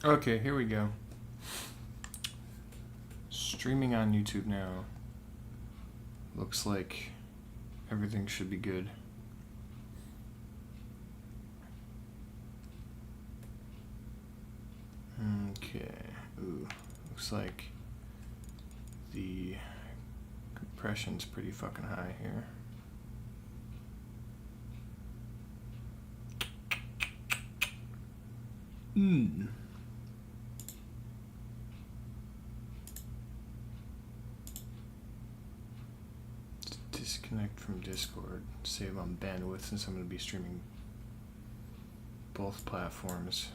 Okay, here we go. Streaming on YouTube now. Looks like everything should be good. Okay. Ooh, looks like the compression's pretty fucking high here. Disconnect from Discord. Save on bandwidth since I'm going to be streaming both platforms.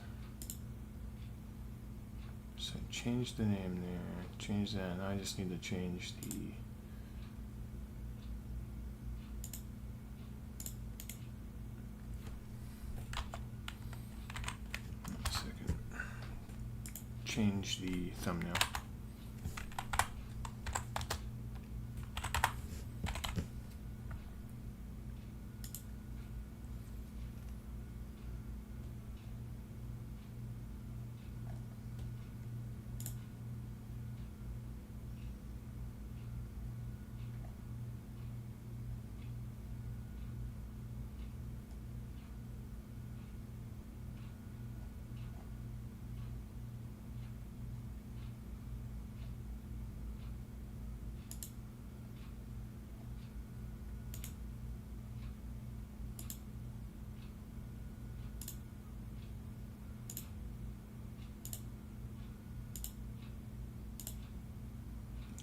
So change the name there. Change that. Now I just need to change the change the thumbnail.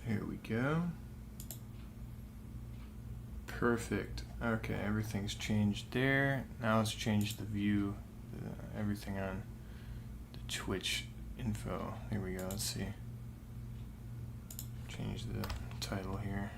Here we go. Perfect. Okay, everything's changed there. Now let's change the view, everything on the Twitch info. Here we go. Let's see. Change the title here.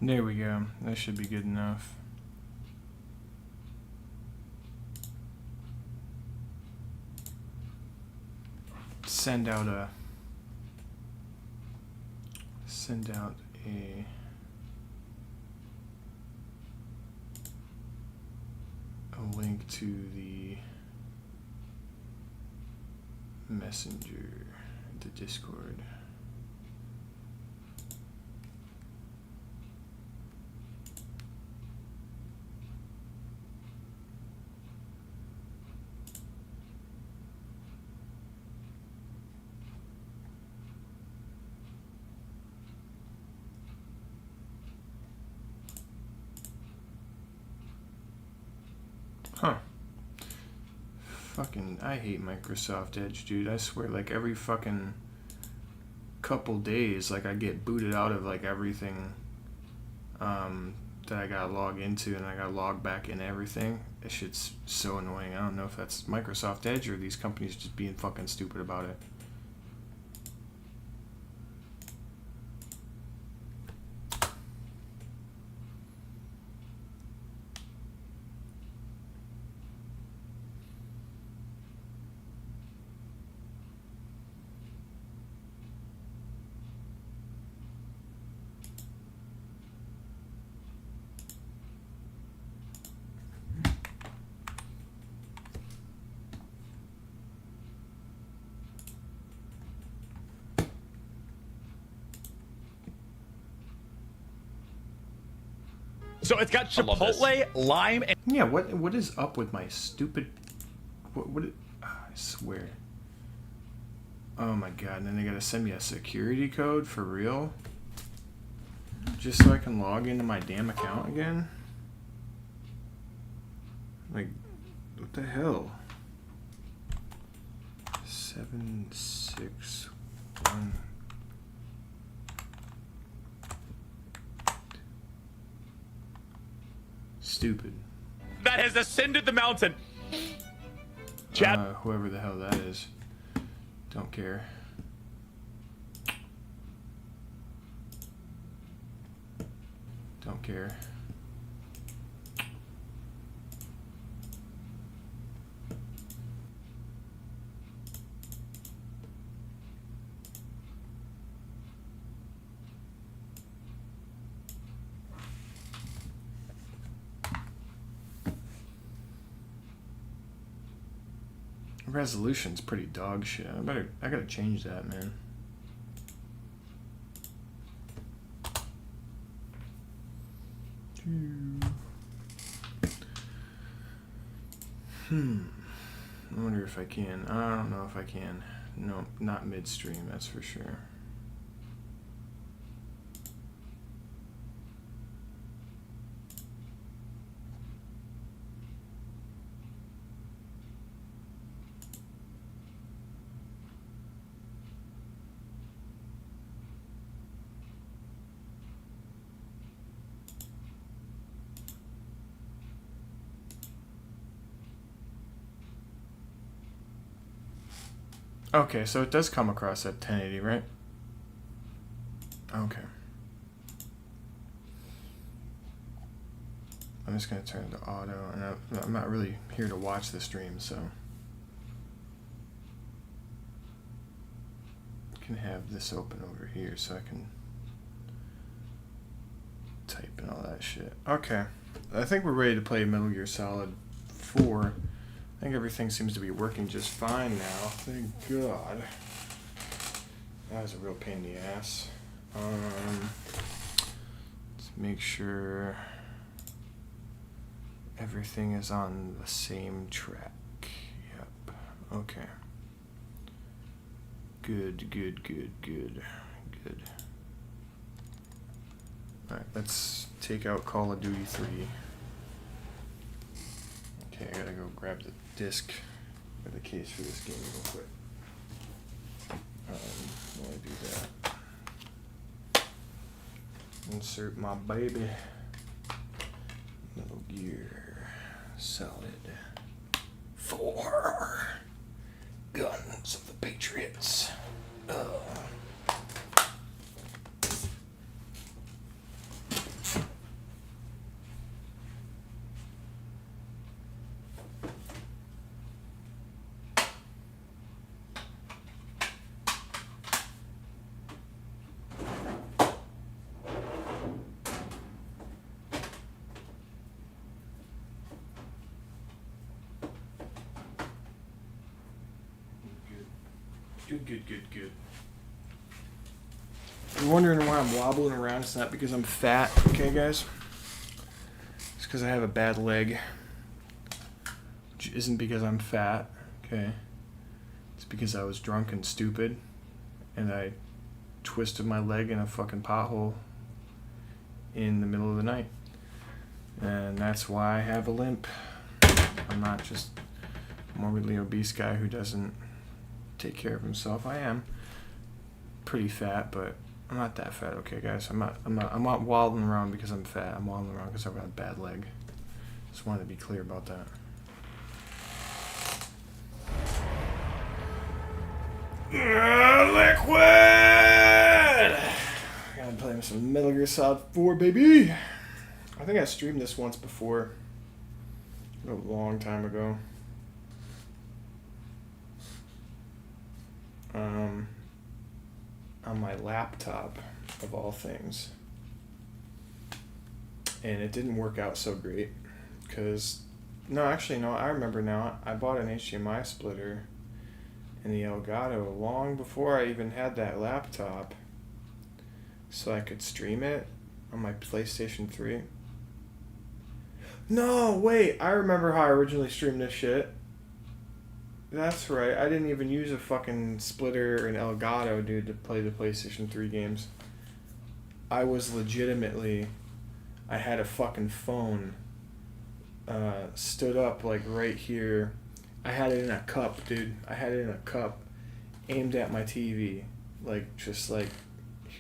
There we go. That should be good enough. Send out a link to the messenger, the Discord. Huh. Fucking, I hate Microsoft Edge, dude. I swear, like, every fucking couple days, like, I get booted out of, like, everything that I gotta log into, and I gotta log back in everything. That shit's so annoying. I don't know if that's Microsoft Edge or these companies just being fucking stupid about it. So it's got Chipotle, lime, and Yeah, what is up with my stupid... I swear. Oh my god, and then they gotta send me a security code for real? Just so I can log into my damn account again? Like, what the hell? 7, 6, 1. Stupid. That has ascended the mountain. Chad. Whoever the hell that is. Don't care. Don't care. Resolution's pretty dog shit. I gotta change that, man. I wonder if I can. I don't know if I can. No, not midstream, that's for sure. Okay, so it does come across at 1080, right? Okay. I'm just going to turn it to auto, and I'm not really here to watch the stream, so I can have this open over here so I can type and all that shit. Okay, I think we're ready to play Metal Gear Solid 4. I think everything seems to be working just fine now. Thank God. That was a real pain in the ass. Let's make sure everything is on the same track. Yep. Okay. Good. Alright, let's take out Call of Duty 3. Okay, I gotta go grab the disc or the case for this game real quick. While I do that, insert my baby Metal Gear Solid 4 Guns of the Patriots. Good. You're wondering why I'm wobbling around? It's not because I'm fat, okay, guys? It's because I have a bad leg, which isn't because I'm fat, okay? It's because I was drunk and stupid, and I twisted my leg in a fucking pothole in the middle of the night. And that's why I have a limp. I'm not just a morbidly obese guy who doesn't take care of himself. I am pretty fat, but I'm not that fat, okay, guys? I'm not waddling around because I'm fat. I'm waddling around because I've got a bad leg. Just wanted to be clear about that. Liquid! Gotta play some Metal Gear Solid 4, baby! I think I streamed this once before. A long time ago. On my laptop, of all things. And it didn't work out so great. Because, no, I remember now. I bought an HDMI splitter in the Elgato long before I even had that laptop. So I could stream it on my PlayStation 3. No, wait, I remember how I originally streamed this shit. That's right, I didn't even use a fucking splitter in Elgato, dude, to play the PlayStation 3 games. I had a fucking phone stood up like right here. I had it in a cup, dude. I had it in a cup, aimed at my TV, like just like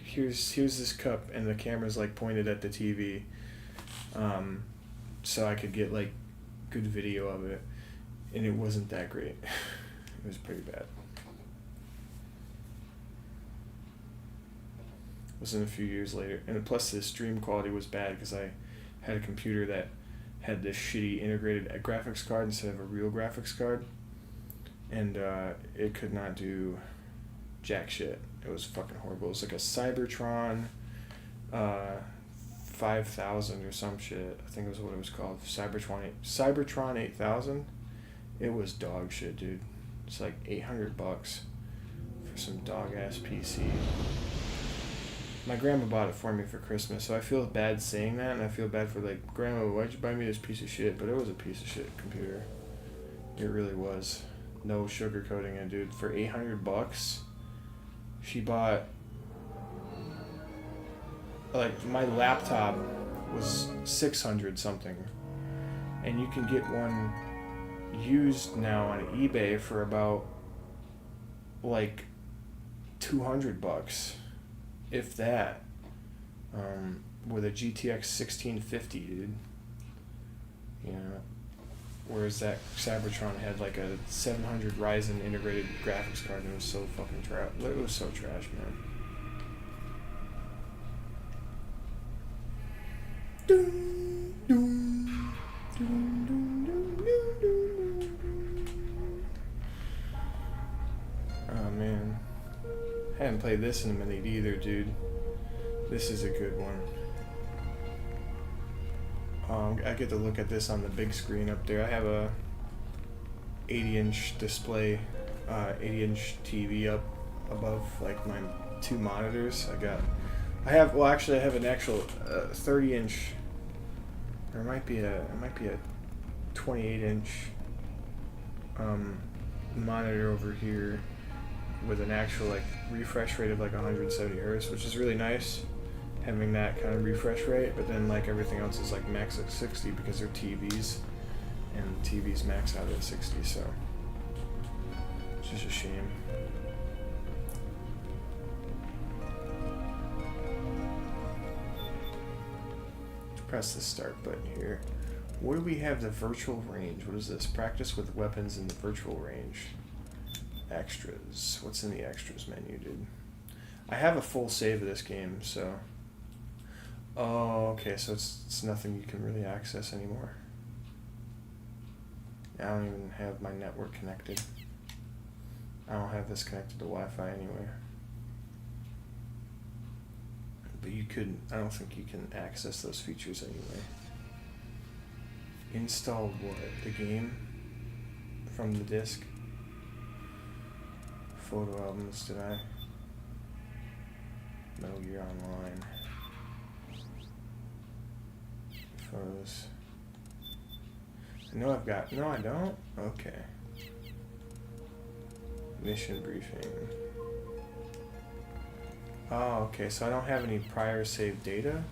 here's this cup, and the camera's like pointed at the TV, so I could get like good video of it, and it wasn't that great. It was pretty bad. It wasn't a few years later, and plus the stream quality was bad because I had a computer that had this shitty integrated graphics card instead of a real graphics card, and it could not do jack shit. It was fucking horrible. It was like a Cybertron 5000 or some shit. I think it was what it was called. Cybertron 8000. It was dog shit, dude. It's like $800 for some dog ass PC. My grandma bought it for me for Christmas, so I feel bad saying that, and I feel bad for like, Grandma, why'd you buy me this piece of shit? But it was a piece of shit computer. It really was. No sugarcoating it, dude. For $800, she bought, like, my laptop was 600 something, and you can get one used now on eBay for about like $200, if that, with a GTX 1650, dude. You know, whereas that Cybertron had like a 700 Ryzen integrated graphics card, and it was so fucking trash. It was so trash, man. Dun, dun, dun, dun, dun, dun, dun. Oh man, haven't played this in a minute either, dude. This is a good one. I get to look at this on the big screen up there. I have a 80-inch display, 80-inch TV up above like my two monitors. I have an actual 30-inch, or it might be a 28-inch monitor over here with an actual like refresh rate of like 170 hertz, which is really nice, having that kind of refresh rate. But then like everything else is like max at 60 because they're TVs, and TVs max out at 60, so it's just a shame. Press the start button here. Where do we have the virtual range? What is this? Practice with weapons in the virtual range. Extras. What's in the extras menu, dude? I have a full save of this game, so... Oh, okay, so it's nothing you can really access anymore. I don't even have my network connected. I don't have this connected to Wi-Fi anywhere. But you couldn't, I don't think you can access those features anyway. Install what? The game? From the disk? Photo albums, did I? Metal Gear Online. Photos. I know I've got, no I don't? Okay. Mission briefing. Oh, okay, so I don't have any prior saved data?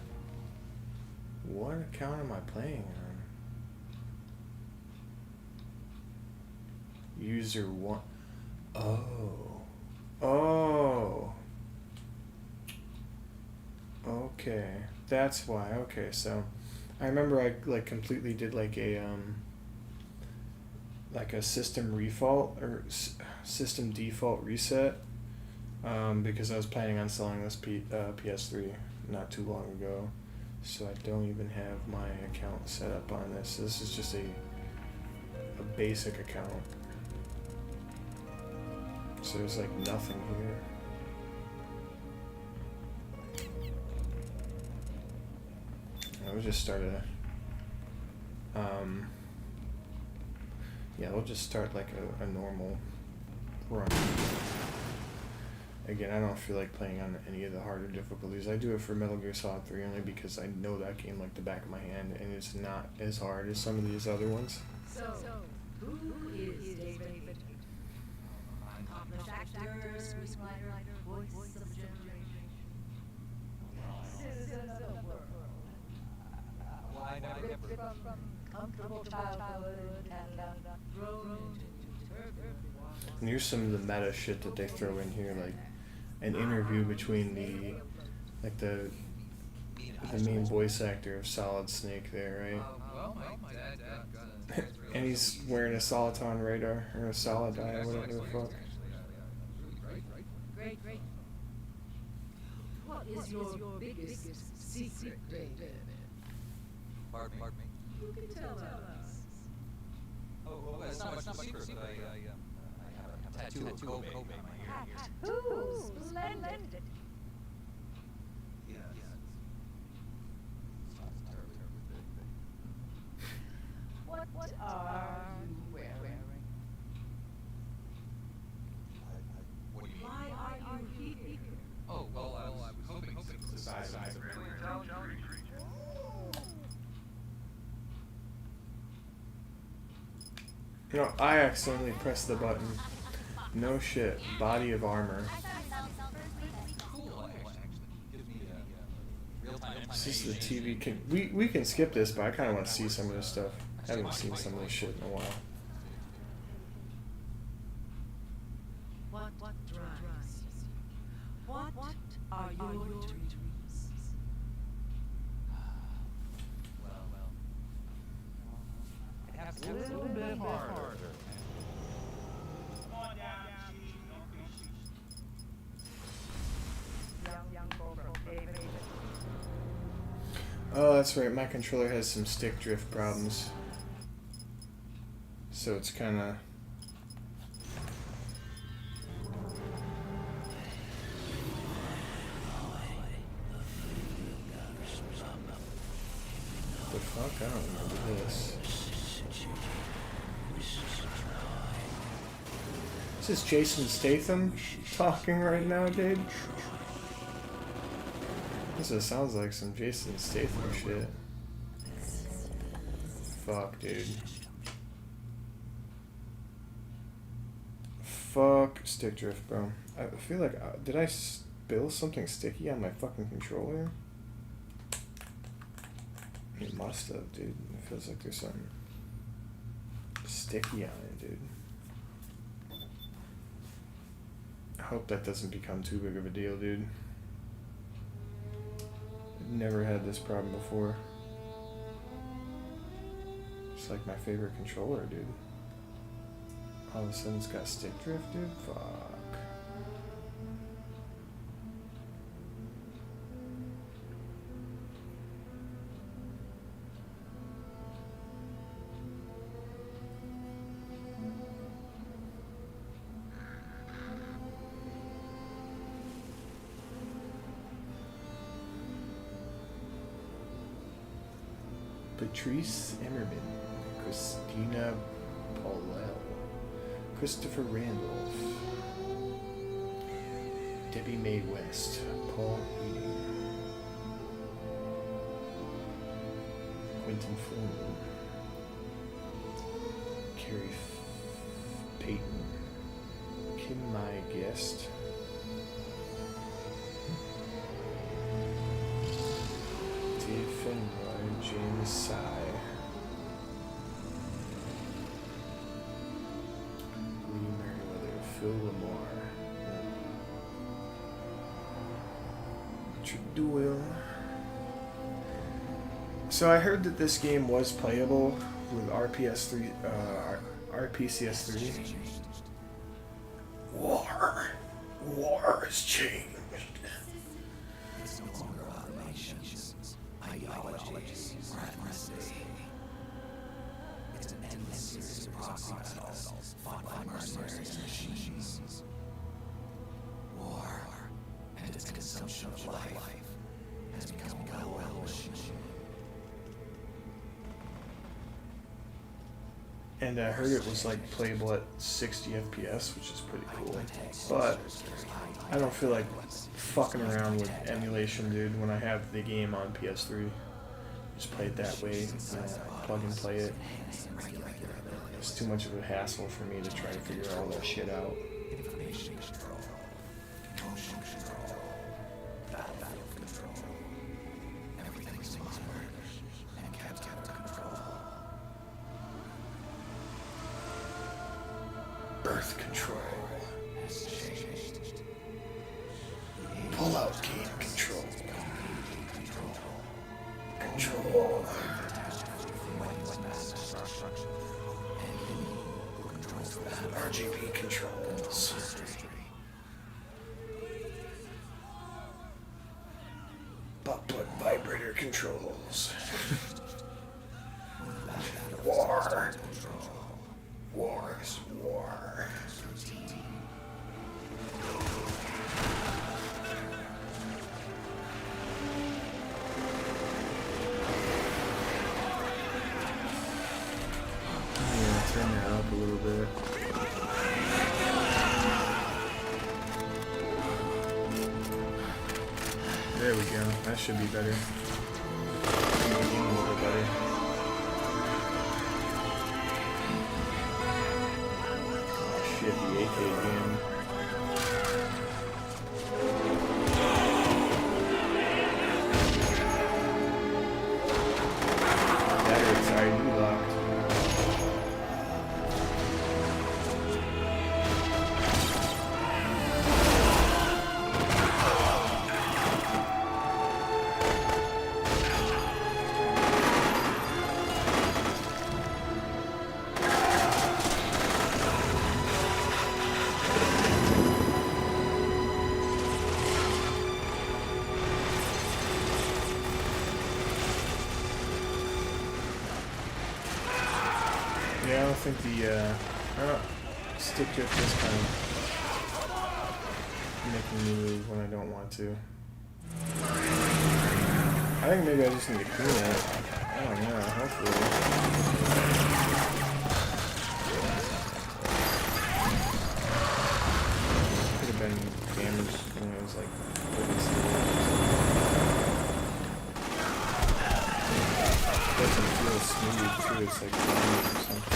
What account am I playing on? User one. Oh. Oh. Okay. That's why. Okay, so I remember I like completely did like a system default reset, because I was planning on selling this PS3 not too long ago, so I don't even have my account set up on this. This is just a basic account, so there's like nothing here. We'll just start we'll just start like a normal run. Again, I don't feel like playing on any of the harder difficulties. I do it for Metal Gear Solid 3 only because I know that game like the back of my hand, and it's not as hard as some of these other ones. So who is David? Accomplished actor, screenwriter, voice of the generation. Citizen of the world. Why not? from comfortable childhood and grown into turbulent ones. And here's some of the meta shit that they throw in here, like an interview between the main voice actor of Solid Snake there, right? Well, my dad got a... And he's wearing a Soliton radar, or a Solid Eye, or whatever the fuck. Great. What is your biggest secret, David? Pardon me? You can tell us. Oh, it's not much of a secret, but I have a tattoo of Kobe on my ear here. Ooh, splendid. Yeah. It's not terribly big. What are you wearing? What do you mean? Why are you here? Oh, well, I was hoping since the size of the You know, I accidentally pressed the button. No shit. Body of armor. cool, actually. Gives me real-time This is the TV. We can skip this, but I kind of want to see some of this stuff. I haven't seen some of this shit in a while. What drives you? What are your dreams? Well. It has to be a little bit harder. Young Cobra, David. Oh, that's right. My controller has some stick drift problems. So it's kind of... The fuck? I don't remember this. Is this Jason Statham talking right now, dude? This just sounds like some Jason Statham shit. Fuck, dude. Fuck stick drift, bro. I feel like... did I spill something sticky on my fucking controller? It must have, dude. It feels like there's something sticky on it, dude. I hope that doesn't become too big of a deal, dude. I've never had this problem before. It's like my favorite controller, dude. All of a sudden it's got stick drift, dude? Fuck. Patrice Emmerman, Christina Paulel, Christopher Randolph, Debbie Mae West, Paul Heating, Quentin Flynn, Carrie Payton, Kim My Guest, Dave Fenroy, James Sy, Lee Merriweather, Phil Lamar, Richard Doyle. So I heard that this game was playable with RPS3, RPCS3. War has changed. It's no longer about nations, ideologies, or ethnicity. It's an endless series of proxy battles fought by mercenaries and machines. War and its consumption of life has become well-wished. And I heard it was like playable at 60 FPS, which is pretty cool. But I don't feel like fucking around with emulation, dude, when I have the game on PS3. Just play it that way, plug and play it. It's too much of a hassle for me to try to figure all that shit out. Information control, motion control, battlefield control. Everything is monitored and kept under control. Earth control. Pull out game control. Control. RGB controls. Butt vibrator controls. War. War is war. Yeah, turn that up a little bit. There we go. That should be better. A little bit better. Oh shit, the AK again. Battery's already locked. Yeah, I don't think stick drift is kind of making me move when I don't want to. I think maybe I just need to clean it. I don't know, hopefully. Could have been damaged when I was like it doesn't feel smooth too, it's like or something.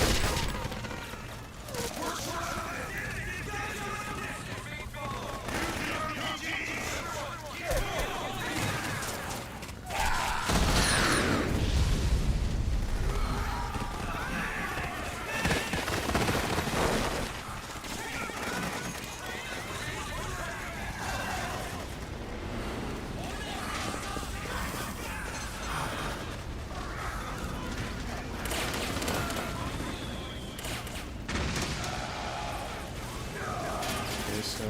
So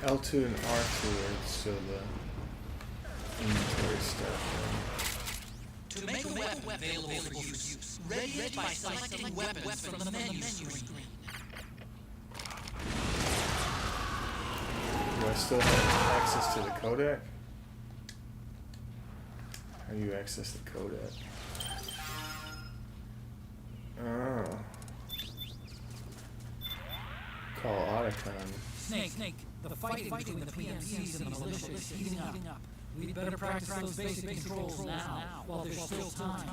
L2 and R2 are still the inventory stuff. To make a weapon available for use, ready it by selecting weapons from the menu screen. Do I still have access to the codec? How do you access the codec? Oh. Call Otacon. Snake, the fighting between the PMCs and the militia is heating up. We'd better practice those basic controls now, while there's still time.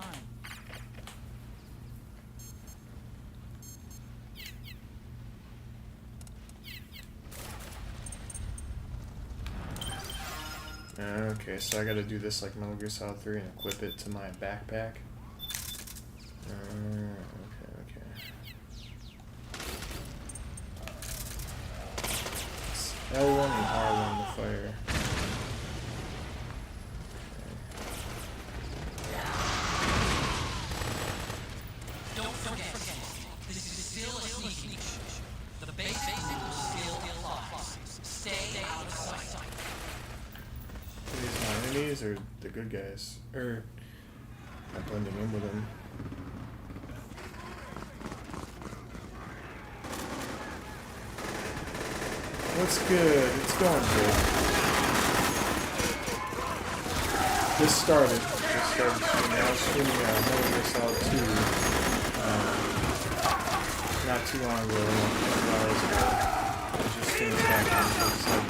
Okay, so I gotta do this like Metal Gear Solid 3 and equip it to my backpack. Okay. L1 and R1 to fire. Don't forget, this is still a sneak. The basic still applies. Stay out of sight. Are these my enemies or the good guys? Or I'm blending in with them. What's good? It's going good. Just started streaming. I was streaming Metal Gear Solid 2 not too long ago, like a few hours ago. I just finished back on the side.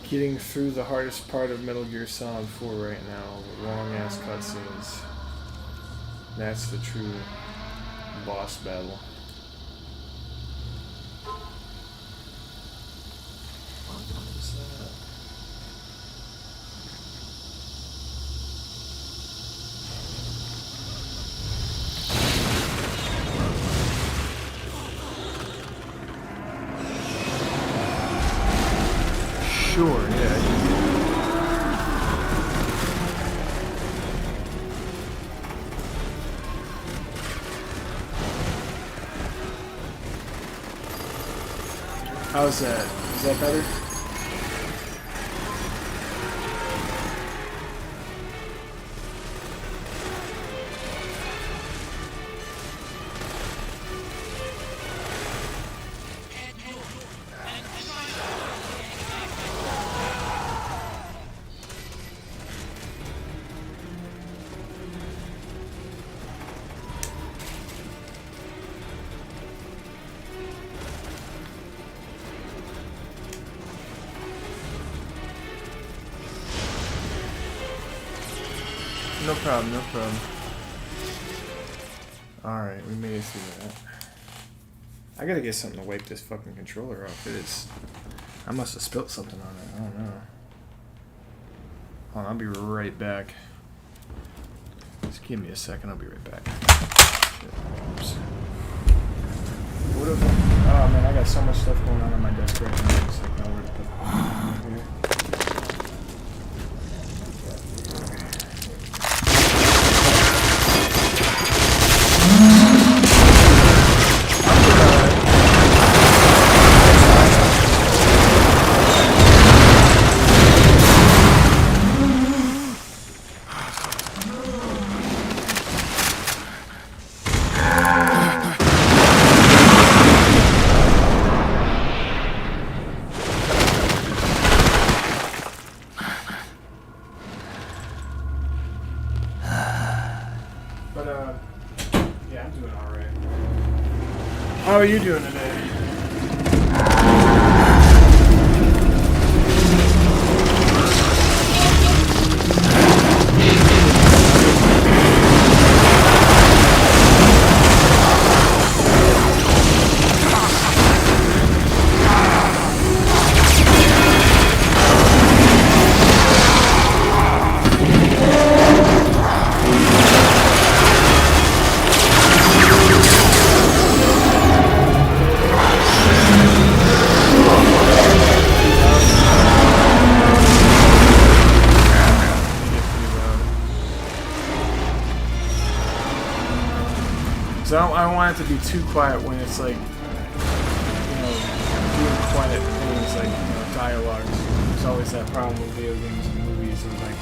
getting through the hardest part of Metal Gear Solid 4 right now. The long ass cutscenes. That's the true boss battle. What is that? Sure, yeah. How's that? Is that better? No problem, no problem. Alright, we made it through that. I gotta get something to wipe this fucking controller off. It is... I must have spilt something on it. I don't know. Hold on, I'll be right back. Just give me a second, I'll be right back. Shit. Oops. What if... Oh man, I got so much stuff going on my desk right now. I just like know where to put it here. Yeah, I'm doing alright. How are you doing today? So I don't want it to be too quiet when it's like, you know, doing quiet things like, you know, dialogues. There's always that problem with video games and movies and like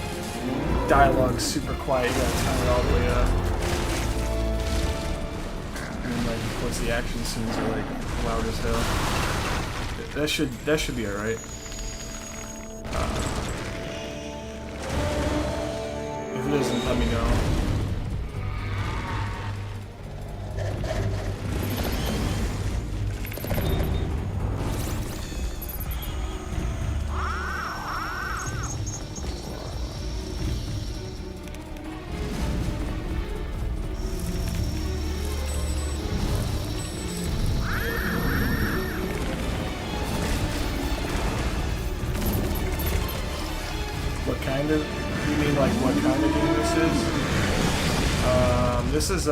dialogue's super quiet, you gotta turn it all the way up. And then like of course the action scenes are like loud as hell. That should be alright. If it isn't, let me know. What kind of? You mean like what kind of game this is?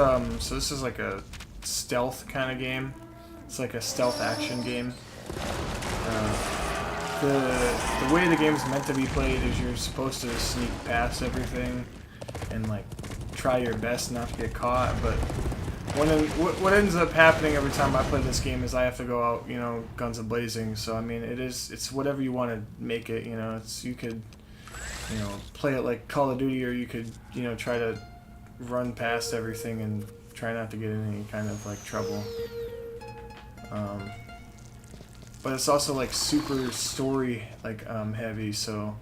So this is like a stealth kind of game. It's like a stealth action game. The way the game's meant to be played is you're supposed to sneak past everything and like try your best not to get caught. But what ends up happening every time I play this game is I have to go out, you know, guns a blazing. So I mean, it's whatever you want to make it. You know, you could, you know, play it like Call of Duty, or you could, you know, try to run past everything and try not to get in any kind of like trouble. But it's also like super story like heavy. So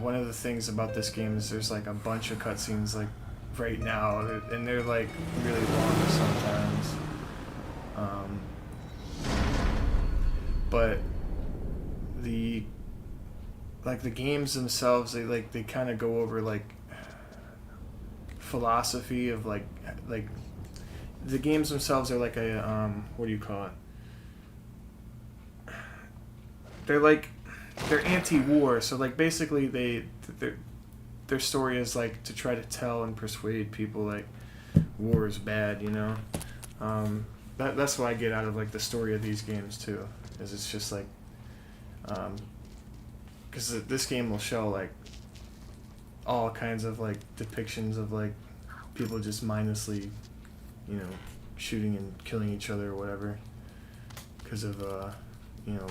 one of the things about this game is there's like a bunch of cutscenes like right now, and they're like really long sometimes. But the like the games themselves, they kind of go over like philosophy of like the games themselves are like a what do you call it? They're anti-war, so like basically their story is like to try to tell and persuade people like war is bad, you know. That's what I get out of like the story of these games too, is it's just like because this game will show like all kinds of like depictions of like people just mindlessly, you know, shooting and killing each other or whatever because of you know,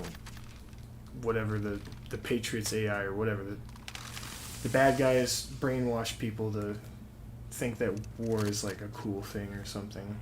whatever the Patriots AI or whatever the bad guys brainwash people to think that war is like a cool thing or something.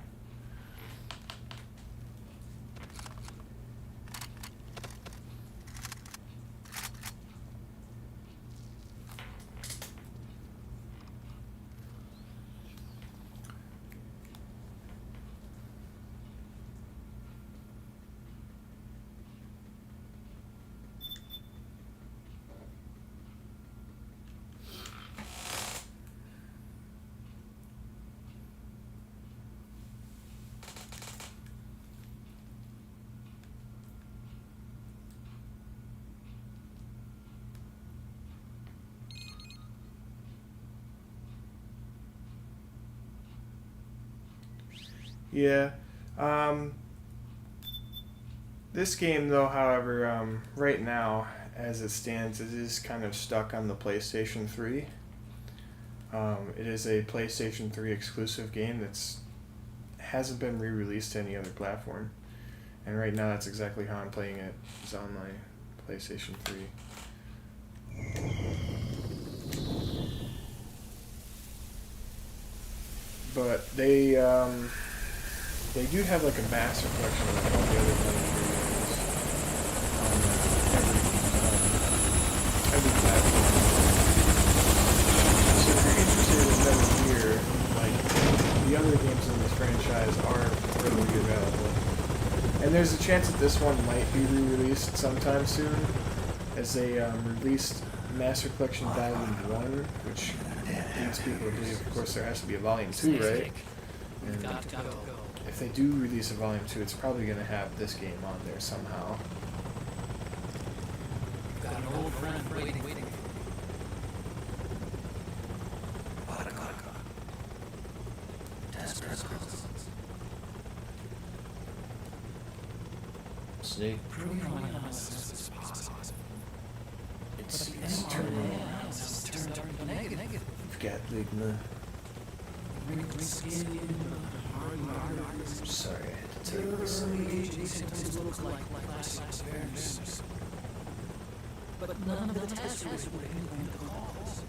Yeah. This game, though, however, right now, as it stands, it is kind of stuck on the PlayStation 3. It is a PlayStation 3 exclusive game that's hasn't been re-released to any other platform. And right now, that's exactly how I'm playing it. It's on my PlayStation 3. But they do have like a master collection of like all the other games on every platform. So if you're interested in Metal Gear, like the other games in this franchise are readily available. And there's a chance that this one might be re-released sometime soon, as they released Master Collection Volume 1, which leads people to believe, of course, there has to be a Volume 2, right? And if they do release a Volume 2, it's probably going to have this game on there somehow. Got an old friend waiting. Snake. It's turning. You've got Ligma. Sorry, I had to take this. But none of the tests would pinpoint the cause.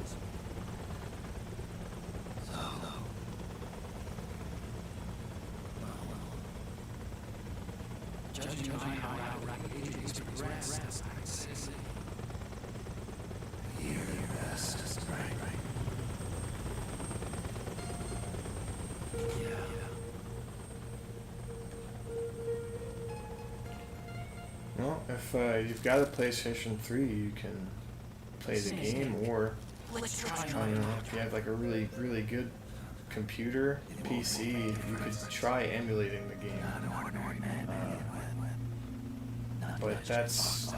Judging by how our agents progress, I'd say you're the best, right? Yeah. Well, if you've got a PlayStation 3, you can play the game, or I don't know, if you have like a really, really good computer, PC, you could try emulating the game. But that's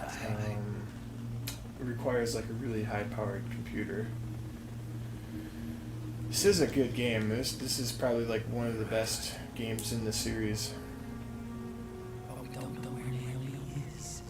requires like a really high-powered computer. This is a good game. This is probably like one of the best games in the series. But we don't know where Naomi is.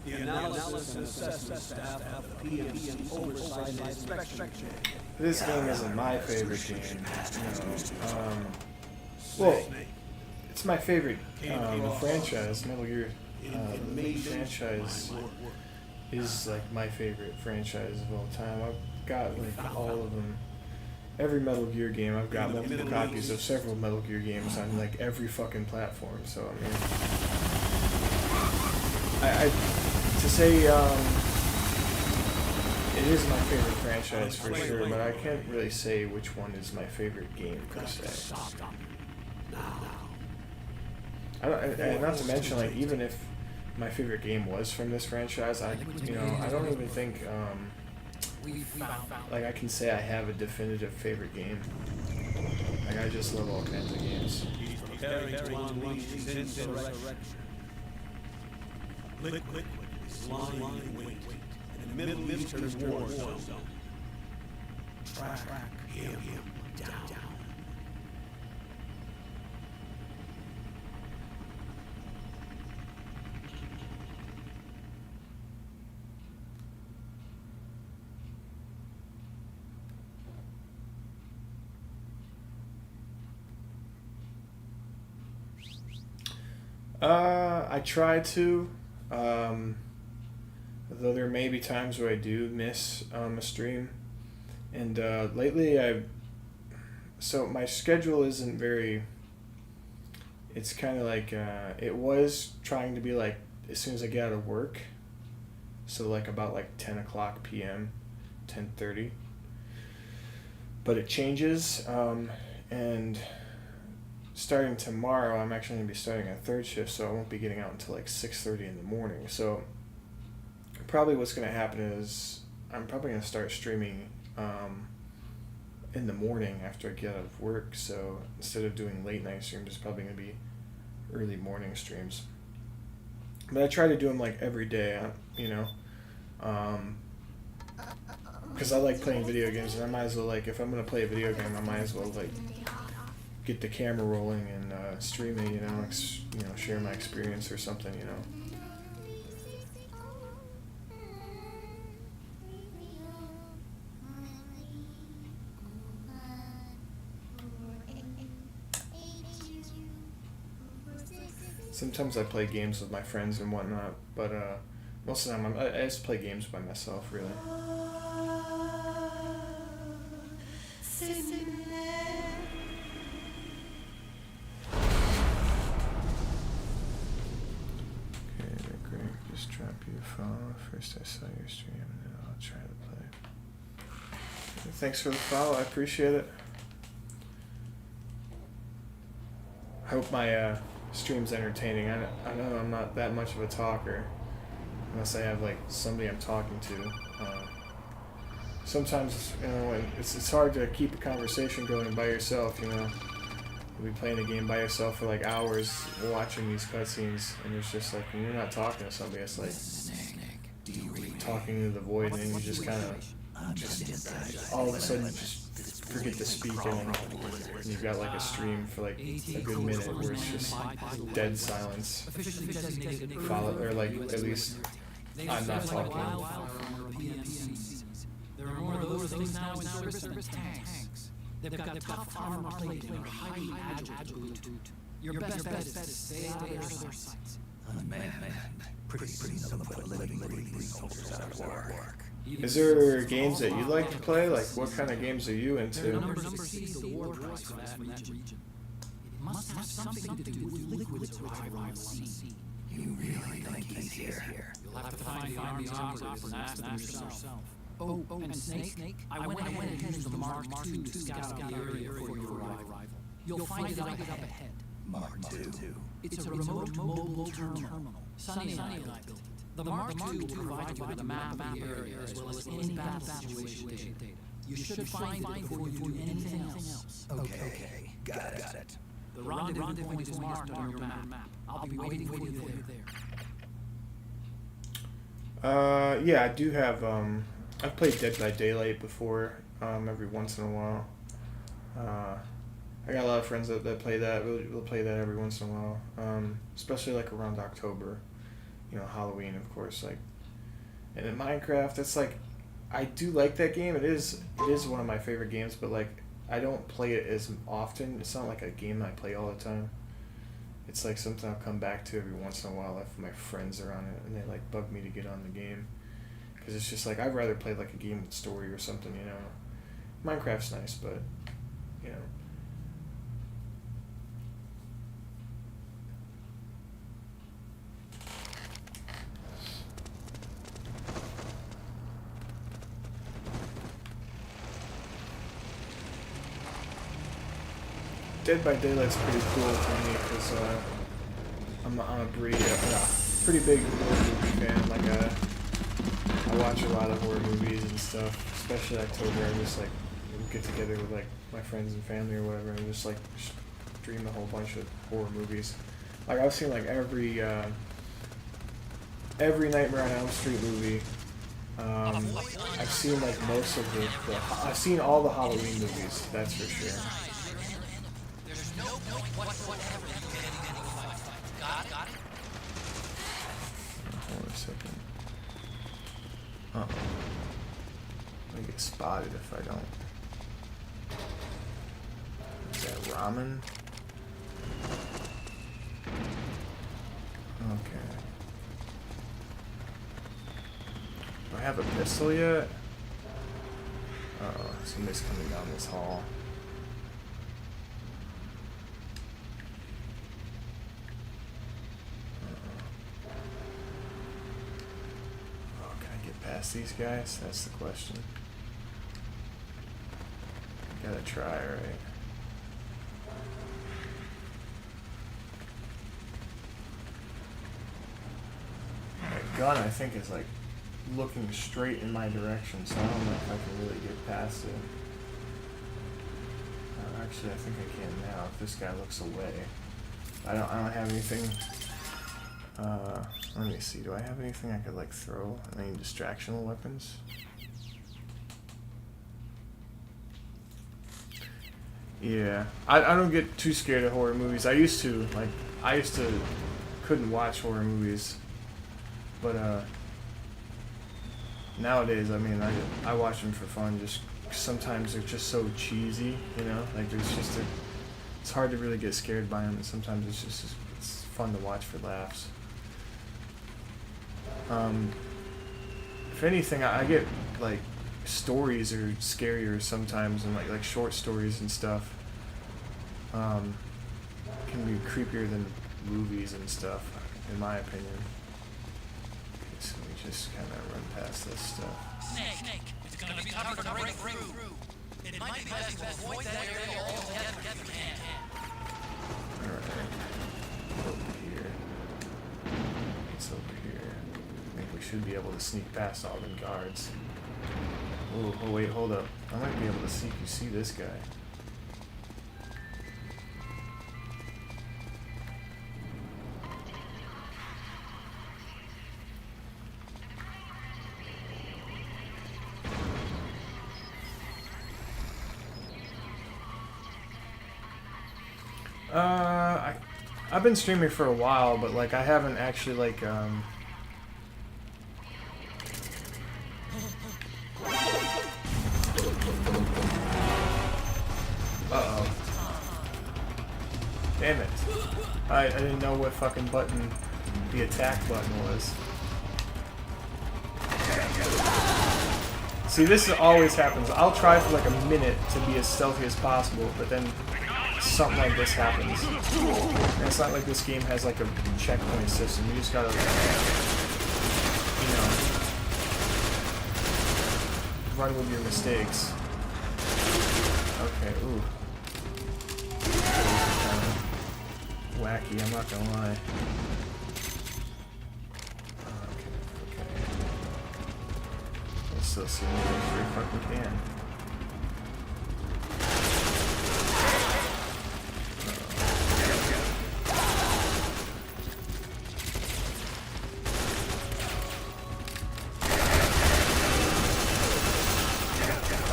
The analysis and assessment staff of the PMC oversight and inspection. This game isn't my favorite game. Well, it's my favorite franchise. Metal Gear franchise is like my favorite franchise of all time. I've got like all of them. Every Metal Gear game, I've got multiple copies of several Metal Gear games on like every fucking platform. So I mean, I to say it is my favorite franchise for sure, but I can't really say which one is my favorite game per se. And not to mention, like, even if my favorite game was from this franchise, I don't even think like I can say I have a definitive favorite game. Like, I just love all kinds of games. Preparing to unleash his insurrection. Liquid is lying in wait in the Middle Eastern war zone. Track him down. I try to, though there may be times where I do miss a stream, and lately so my schedule isn't very, it's kind of like, it was trying to be like as soon as I get out of work, so like about like 10 o'clock p.m., 10:30, but it changes, and starting tomorrow, I'm actually going to be starting a third shift, so I won't be getting out until like 6:30 in the morning. So probably what's going to happen is I'm probably going to start streaming in the morning after I get out of work. So instead of doing late night streams, it's probably going to be early morning streams. But I try to do them like every day, because I like playing video games, and I might as well, like, if I'm going to play a video game, I might as well like get the camera rolling and stream it, share my experience or something, Sometimes I play games with my friends and whatnot, but most of the time I just play games by myself, really. Just drop you a follow. First I saw your stream, and then I'll try to play. Thanks for the follow. I appreciate it. I hope my stream's entertaining. I know I'm not that much of a talker, unless I have like somebody I'm talking to. Sometimes it's hard to keep a conversation going by yourself. You'll be playing a game by yourself for like hours, watching these cutscenes, and it's just like when you're not talking to somebody, it's like talking to the void, and then you just kind of all of a sudden just forget to speak, and you've got like a stream for like a good minute where it's just dead silence, followed, or like at least I'm not talking. There are more of those things now in service than tanks. They've got tough armor plating and are highly agile. Your best bet is to stay out of their sights. Unmanned. Pretty soon they'll put living breathing soldiers out of work. Is there games that you like to play? Like, what kind of games are you into? There are number cities the war drives from that region. It must have something to do with liquids arrival on the sea. You really think he's here? You'll have to find the Army's operators and ask them yourself. Oh, and Snake, I went ahead and used the Mark II to scout the area for your arrival. You'll find it up ahead. Mark II. It's a remote mobile terminal. Sonny and I built it. The Mark II will provide you with a map of the area as well as any battle situation data. You should find it before you do anything else. Okay, got it. The rendezvous point is marked on your map. I'll be waiting for you there. Yeah, I do have, I've played Dead by Daylight before, every once in a while. I got a lot of friends that play that. We'll play that every once in a while, especially like around October. you know, Halloween, of course, like, and in Minecraft, it's like, I do like that game. It is one of my favorite games, but like, I don't play it as often. It's not like a game I play all the time. It's like something I'll come back to every once in a while if my friends are on it and they like bug me to get on the game. Because it's just like, I'd rather play like a game with story or something, you know. Minecraft's nice, but, you know. Dead by Daylight's pretty cool for me because I'm a pretty big horror movie fan. Like I watch a lot of horror movies and stuff, especially October. I just like get together with like my friends and family or whatever, and just stream a whole bunch of horror movies. Like I've seen like every Nightmare on Elm Street movie. I've seen like most of I've seen all the Halloween movies. That's for sure. Hold on a second. Uh-oh. I'm gonna get spotted if I don't. Is that ramen? Okay. Do I have a pistol yet? Uh-oh, somebody's coming down this hall. Past these guys? That's the question. Gotta try, right? My gun, I think, is like looking straight in my direction, so I don't know if I can really get past it. Actually, I think I can now. If this guy looks away, I don't have anything. Let me see. Do I have anything I could like throw? Any distractional weapons? Yeah, I don't get too scared of horror movies. I used to couldn't watch horror movies, but nowadays, I mean, I watch them for fun. Just sometimes they're just so cheesy, you know. Like it's hard to really get scared by them. And sometimes it's fun to watch for laughs. If anything, I get like stories are scarier sometimes, and like short stories and stuff can be creepier than movies and stuff, in my opinion. Okay, so we just kind of run past this stuff. Snake, it's gonna be tougher to break through. It might be best to avoid that area altogether if you can. Alright. Over here. It's over here. I think we should be able to sneak past all the guards. Oh wait, hold up. I might be able to see if you see this guy. I've been streaming for a while, but like I haven't actually like Uh-oh. Damn it. I didn't know what fucking button the attack button was. See, this always happens. I'll try for like a minute to be as stealthy as possible, but then something like this happens. And it's not like this game has like a checkpoint system. You just gotta, you know, run with your mistakes. Okay, ooh. Kind of wacky, I'm not gonna lie. Okay. I'll still see me as sure fucking can.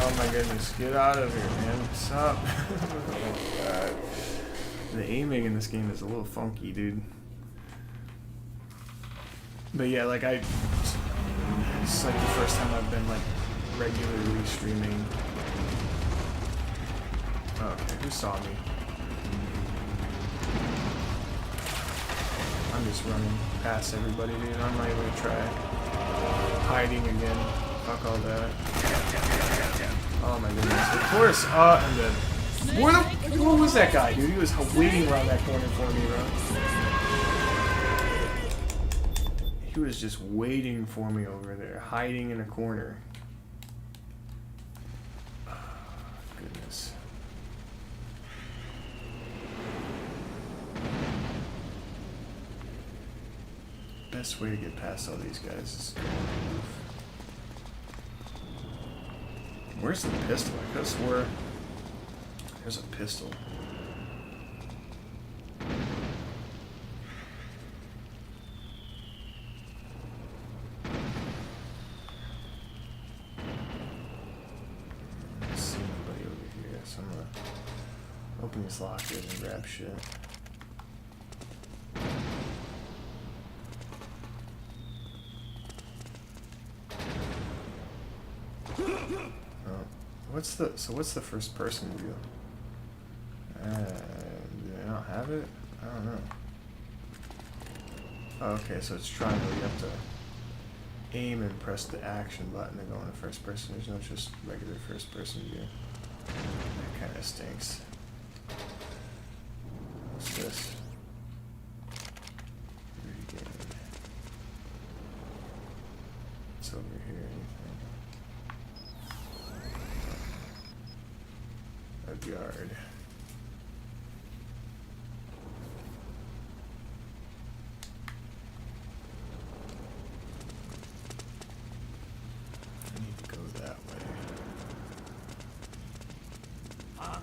Oh my goodness, get out of here, man. Stop. Oh my god. The aiming in this game is a little funky, dude. But yeah, like it's like the first time I've been like regularly streaming. Oh, okay, who saw me? I'm just running past everybody, dude. I'm not even gonna try hiding again. Fuck all that. Oh my goodness. Of course. I'm dead. What was that guy, dude? He was waiting around that corner for me, bro. He was just waiting for me over there, hiding in a corner. Oh, goodness. Best way to get past all these guys is... Where's the pistol? I could have swore there's a pistol. I don't see anybody over here, so I'm gonna open these lockers and grab shit. What's the first person view? Do I not have it? I don't know. Oh, okay, so it's triangle. You have to aim and press the action button to go into first person. There's no just regular first person view. That kind of stinks. What's this? Regain. It's over here. Yard. I need to go that way. Of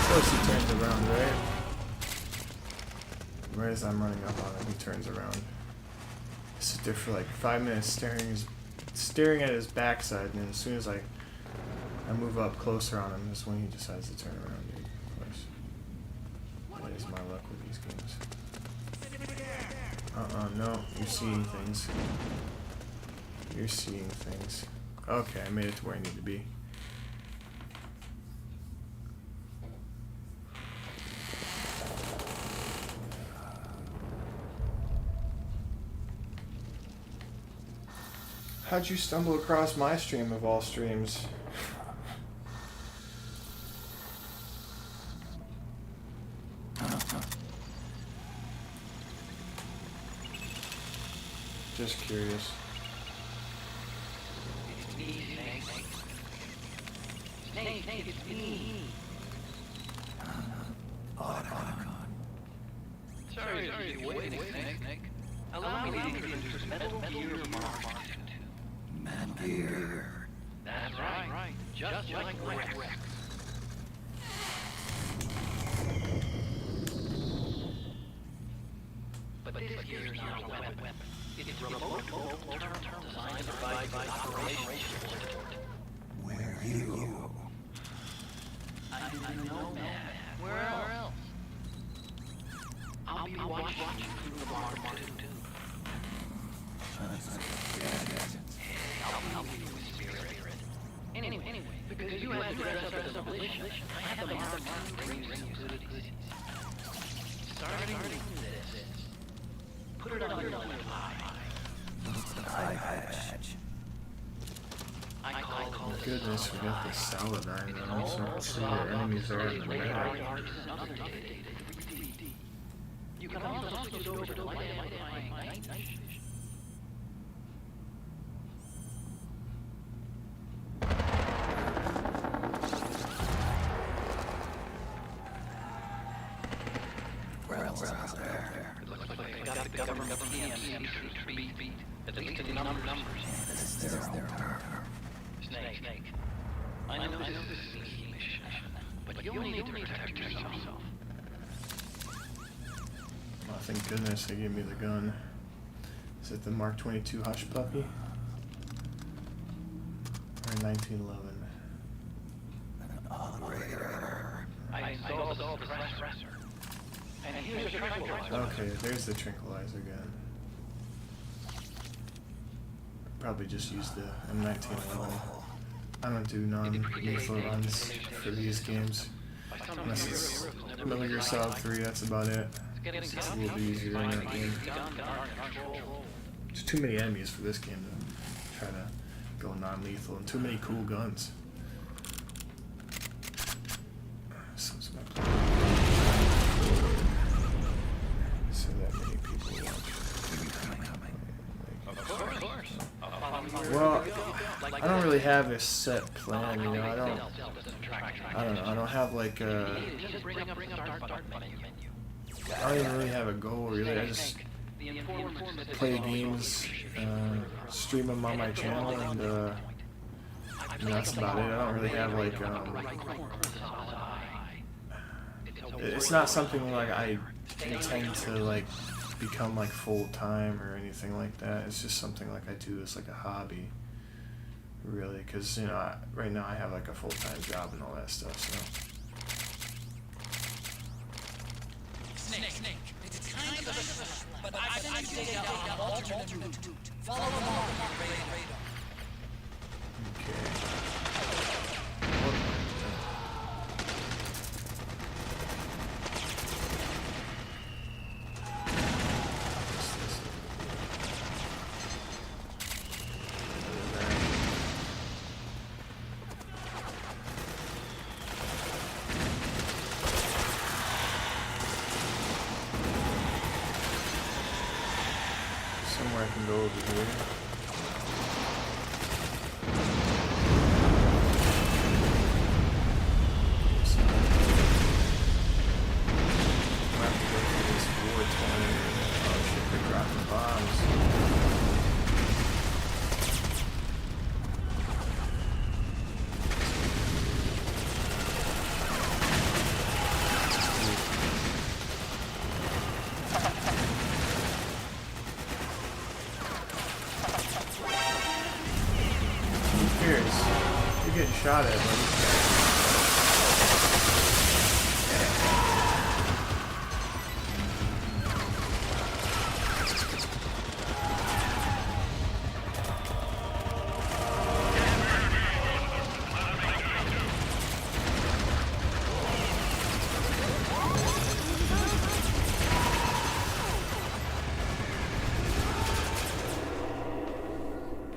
course he turns around, right? Right as I'm running up on him, he turns around. I sit there for like 5 minutes staring at his backside, and then as soon as I move up closer on him, is when he decides to turn around, dude. Of course. That is my luck with these games. No. You're seeing things. You're seeing things. Okay, I made it to where I need to be. How'd you stumble across my stream of all streams? Just curious. It's me, Snake, it's me. Sorry to keep you waiting, Snake. Allow me to introduce Metal Gear Mark II. Metal Gear. That's right. Just like Rex. But this gear is not a weapon. It's a remote mobile terminal designed to provide operational support. Where are you? I'm nomad. Where else? I'll be watching through the Mark II. I'll help you with spirit. Anyway, because you have to dress up as a militia, I have the Mark II bring you some goodies. Starting with this. Put it on your left eye. Eye patch. I call this. Goodness, we got the Saladin and also see where enemies are in the map. You can also switch over to light night. Where else out there? It looks like they got the government PMC to beat, at least in numbers. This is their order. Snake. I know this is a sneaky mission, but you'll need to protect yourself. Oh, thank goodness they gave me the gun. Is it the Mark 22 Hush Puppy? Or 1911? Operator. I installed the suppressor. And here's the tranquilizer. Okay, there's the tranquilizer gun. probably just use the M1911. I don't do non-lethal runs for these games. Unless it's Metal Gear Solid 3, that's about it. It's a little bit easier in that game. There's too many enemies for this game to try to go non-lethal, and too many cool guns. So that many people watch. Well, I don't really have a set plan, you know. I don't know. I don't have like a. I don't even really have a goal, really. I just play games, stream them on my channel, and that's about it. I don't really have like. It's not something like I intend to like become like full time or anything like that. It's just something like I do as like a hobby, really. Because you know, right now I have like a full time job and all that stuff. So. Snake. It's kind of a setup, but I've sent you down an alternate route. Follow along on the radar. Okay. Somewhere I can go over here. You're getting shot at, buddy.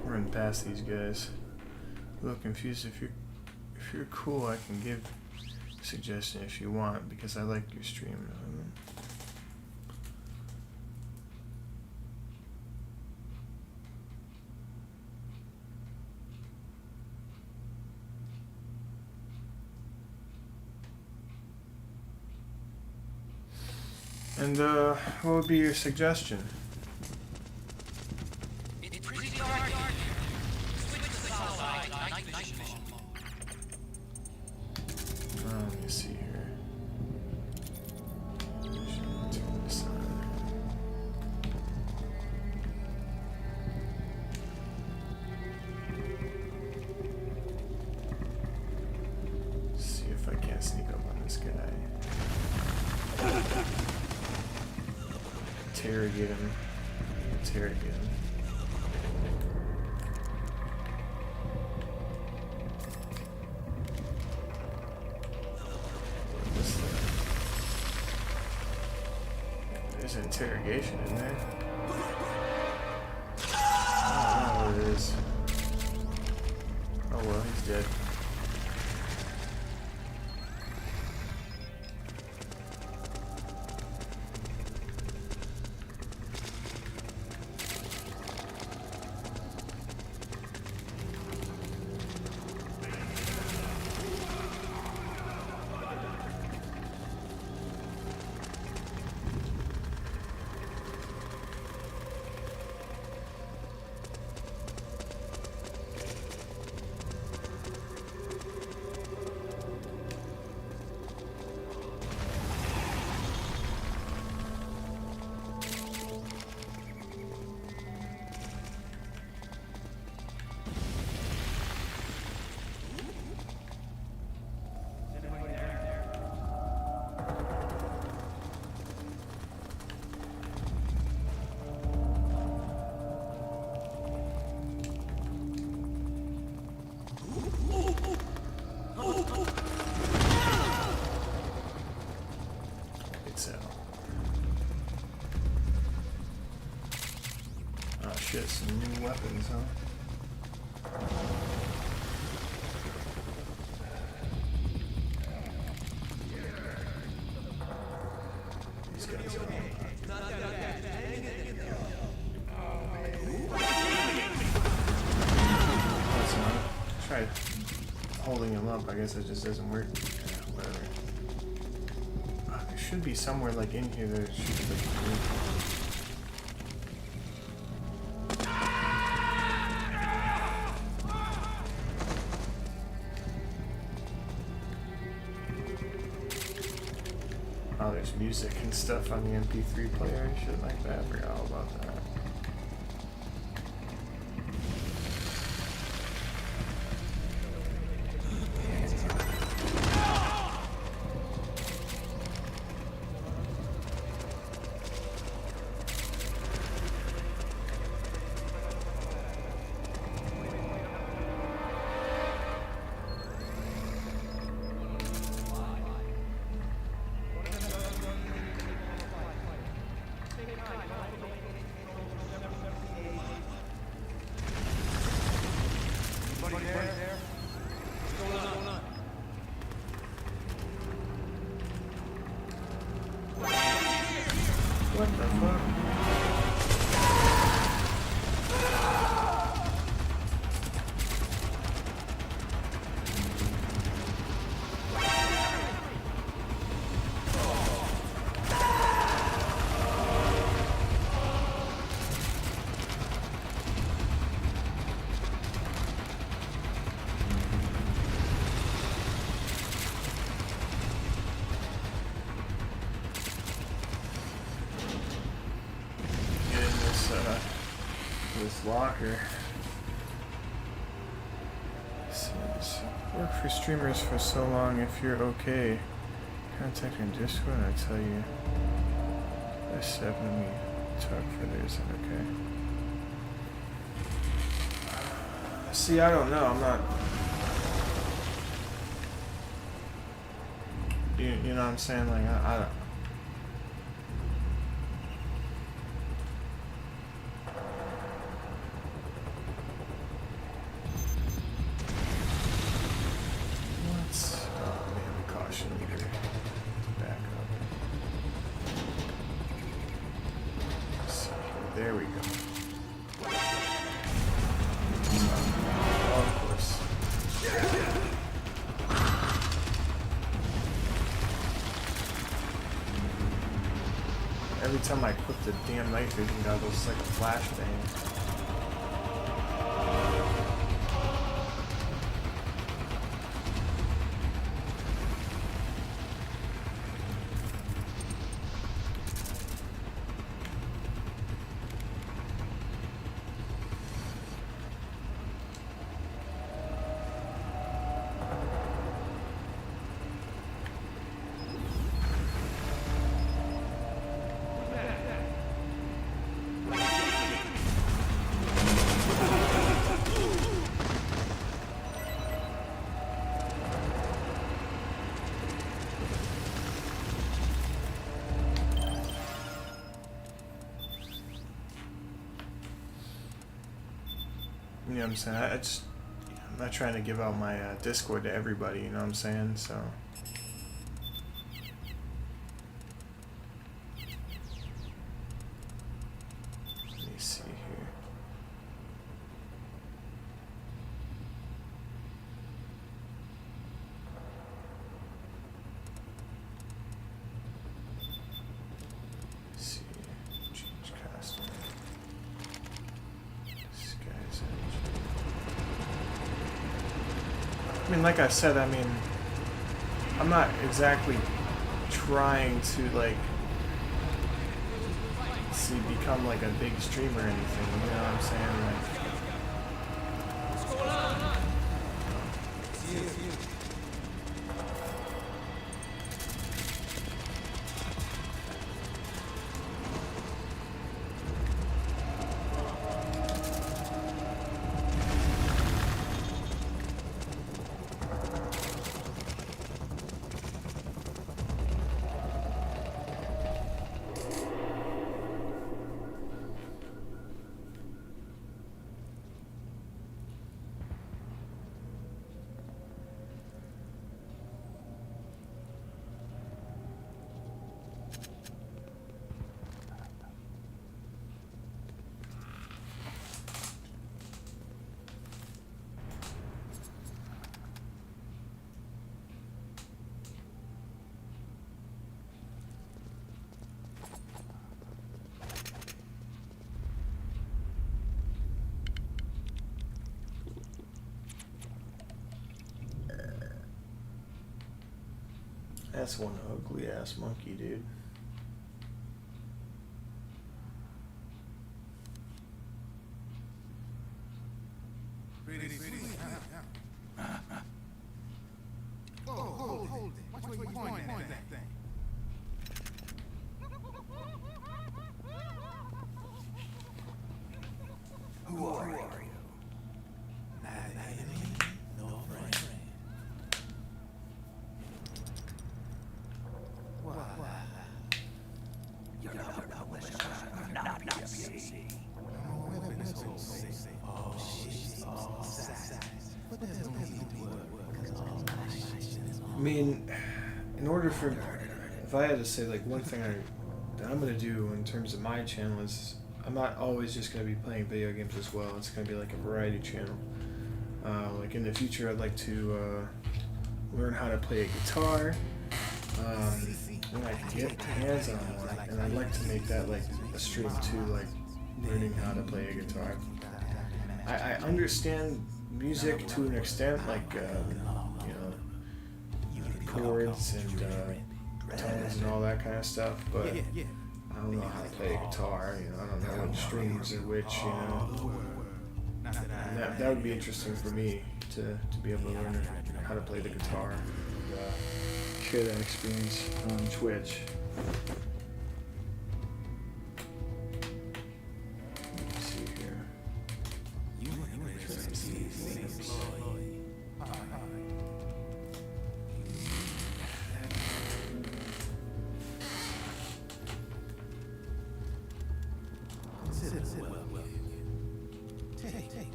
Run past these guys. A little confused. If you're cool, I can give a suggestion if you want, because I like your stream. And what would be your suggestion? Let me see here. Turn this on. See if I can't sneak up on this guy. Interrogate him. Interrogate him. There's an interrogation in there. I don't know what it is. Oh well, he's dead. shit, some new weapons, huh? These guys are try holding him up. I guess it just doesn't work. Yeah, whatever. There should be somewhere like in here that it should be. Oh, there's music and stuff on the MP3 player and shit like that. I forgot all about that. What the fuck? This locker says, work for streamers for so long. If you're okay, contact me in Discord and I tell you the 7 we talk for. Is it okay? See, I don't know. I'm not. You know what I'm saying? Like I don't. There we go. Oh, of course. Every time I clip the damn night vision goggles, it's like a flashbang. You know what I'm saying? I'm not trying to give out my Discord to everybody, you know what I'm saying? So. Let me see here. Let's see. Change costume. I mean, like I said, I mean, I'm not exactly trying to, like, see, become, like, a big streamer or anything, you know what I'm saying? Like, what's going on? It's you. That's one ugly ass monkey, dude. Hold it. Watch where you pointing at that thing. Who are you? Neither enemy nor friend. Why? You're not PFC. No weapon is so safe. Oh shit, all sides. But there's no need to worry, because all my shit is I mean, in order for, if I had to say like one thing that I'm gonna do in terms of my channel is, I'm not always just gonna be playing video games as well. It's gonna be like a variety channel. Like in the future, I'd like to learn how to play a guitar. When I can get hands on one, and I'd like to make that like a stream too, like learning how to play a guitar. I understand music to an extent, like you know, chords and tones and all that kind of stuff, but I don't know how to play a guitar. You know, I don't know what strings are which. You know, and that would be interesting for me to be able to learn how to play the guitar and share that experience on Twitch. Let me see here. Take.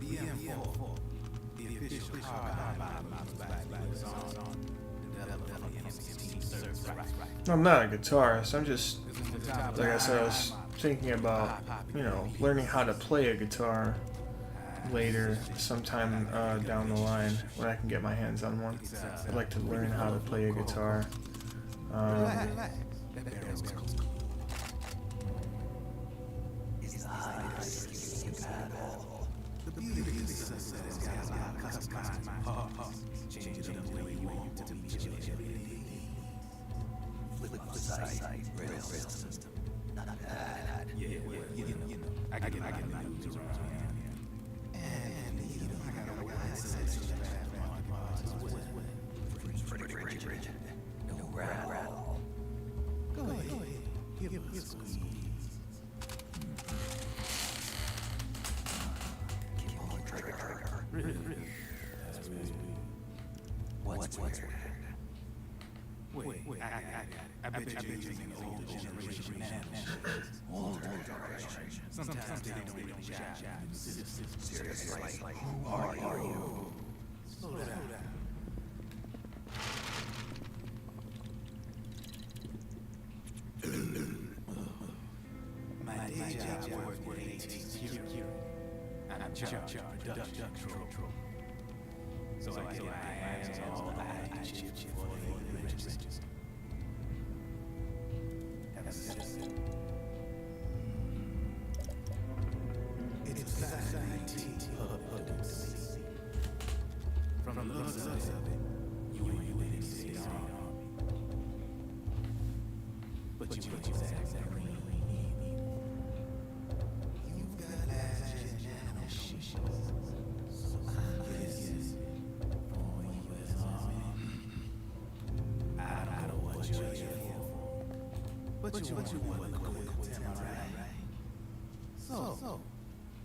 BM4, the official hard mouse was on. Developed from the M16 service. Right. I'm not a guitarist. I'm just, like I said, I was thinking about, you know, learning how to play a guitar later, sometime down the line when I can get my hands on one. I'd like to learn how to play a guitar. The beauty of this sunset has got a lot of customized parts. Change it up the way you want to meet your everyday needs. Flip side, rail system. Not bad. Yeah, you know, I get the news around here. And, you know, I got a wide selection of aftermarket parts as well. Frigid. No rattle. Go ahead. Give us a squeeze. That's really what's weird? Wait, I bet you're using an older generation nanochips. Older generation. Sometimes they don't really jive. Seriously, who are you? Slow down. My day job work with AT security. I'm charged production control. So I get my hands on all the ID chips before they register. Have a system. It's a 519 public C. From the looks of it, you ain't really see it on. But you exactly you've got last gen nanochips. So I'm guessing for US Army. I don't know what you're here for. But you want to quit with them, right? So,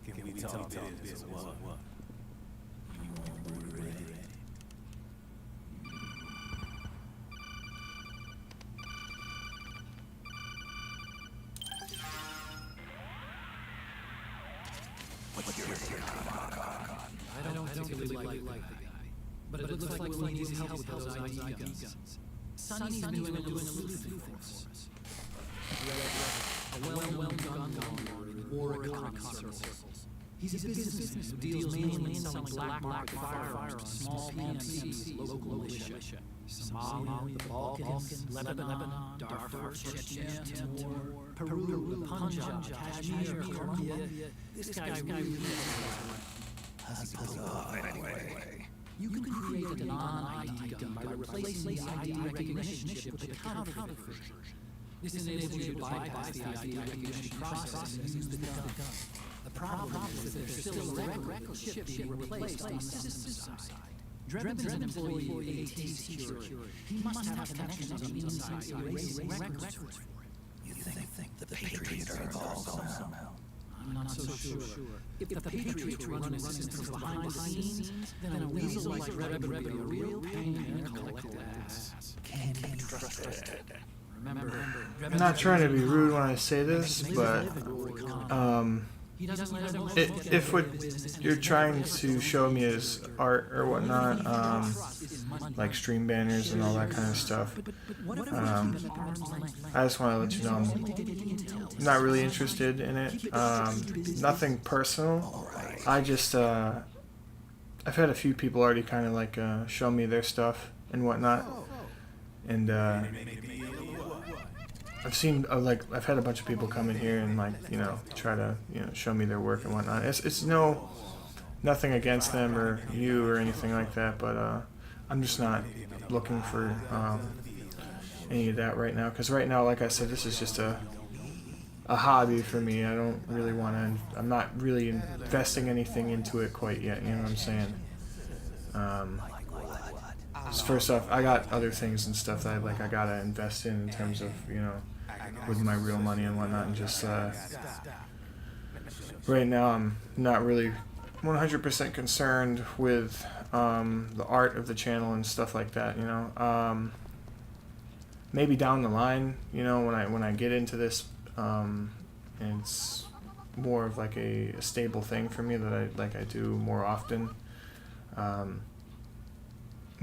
can we talk this or what? You won't be ready. I don't particularly like the guy, but it looks like Willie needs help with those ID guns. Sonny's been doing a little sleuthing for us. A well-known gun lord in war economy circles. He's a businessman who deals mainly in selling black market firearms to small PMCs, local militia. Somalia, the Balkans, Lebanon, Darfur, Chechnya, Timor, Peru, Punjab, Kashmir, Colombia. This guy's really Anyway. You can create a non-ID gun by replacing the ID recognition chip with a counterfeit version. This enables you to bypass the ID recognition process and use the gun. The problem is that there's still a record chip being replaced on the system side. Drebin's an employee of AT Security. He must have connections on the inside to erase records for it. You think the Patriots are involved somehow? I'm not so sure. If the Patriots were running systems behind the scenes, then a weasel like Drebin would be a real pain in the collective ass. Can't be trusted. Remember, I'm not trying to be rude when I say this, but if what you're trying to show me is art or whatnot, like stream banners and all that kind of stuff, I just want to let you know I'm not really interested in it. Nothing personal. I just I've had a few people already kind of like show me their stuff and whatnot, and I've seen I've had a bunch of people come in here and try to show me their work and whatnot. It's nothing against them or you or anything like that, but I'm just not looking for any of that right now, because right now, like I said, this is just a hobby for me. I don't really want to. I'm not really investing anything into it quite yet. You know what I'm saying? First off, I got other things and stuff that I gotta invest in terms of with my real money and whatnot, and just right now I'm not really 100% concerned with the art of the channel and stuff like that. Maybe down the line, when I get into this, and it's more of like a stable thing for me that I do more often.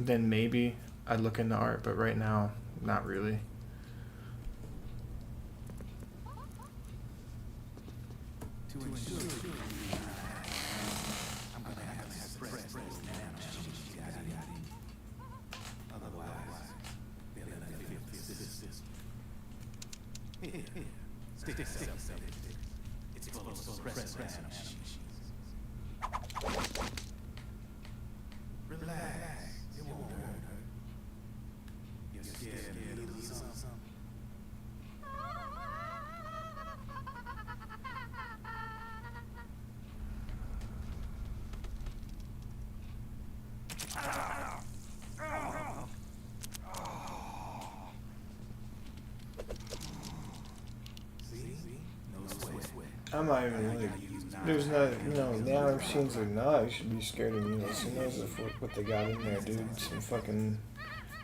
Then maybe I'd look into art, but right now, not really. I'm not even there's not, nano machines or not, you should be scared of me. Who knows what they got in there, dude? Some fucking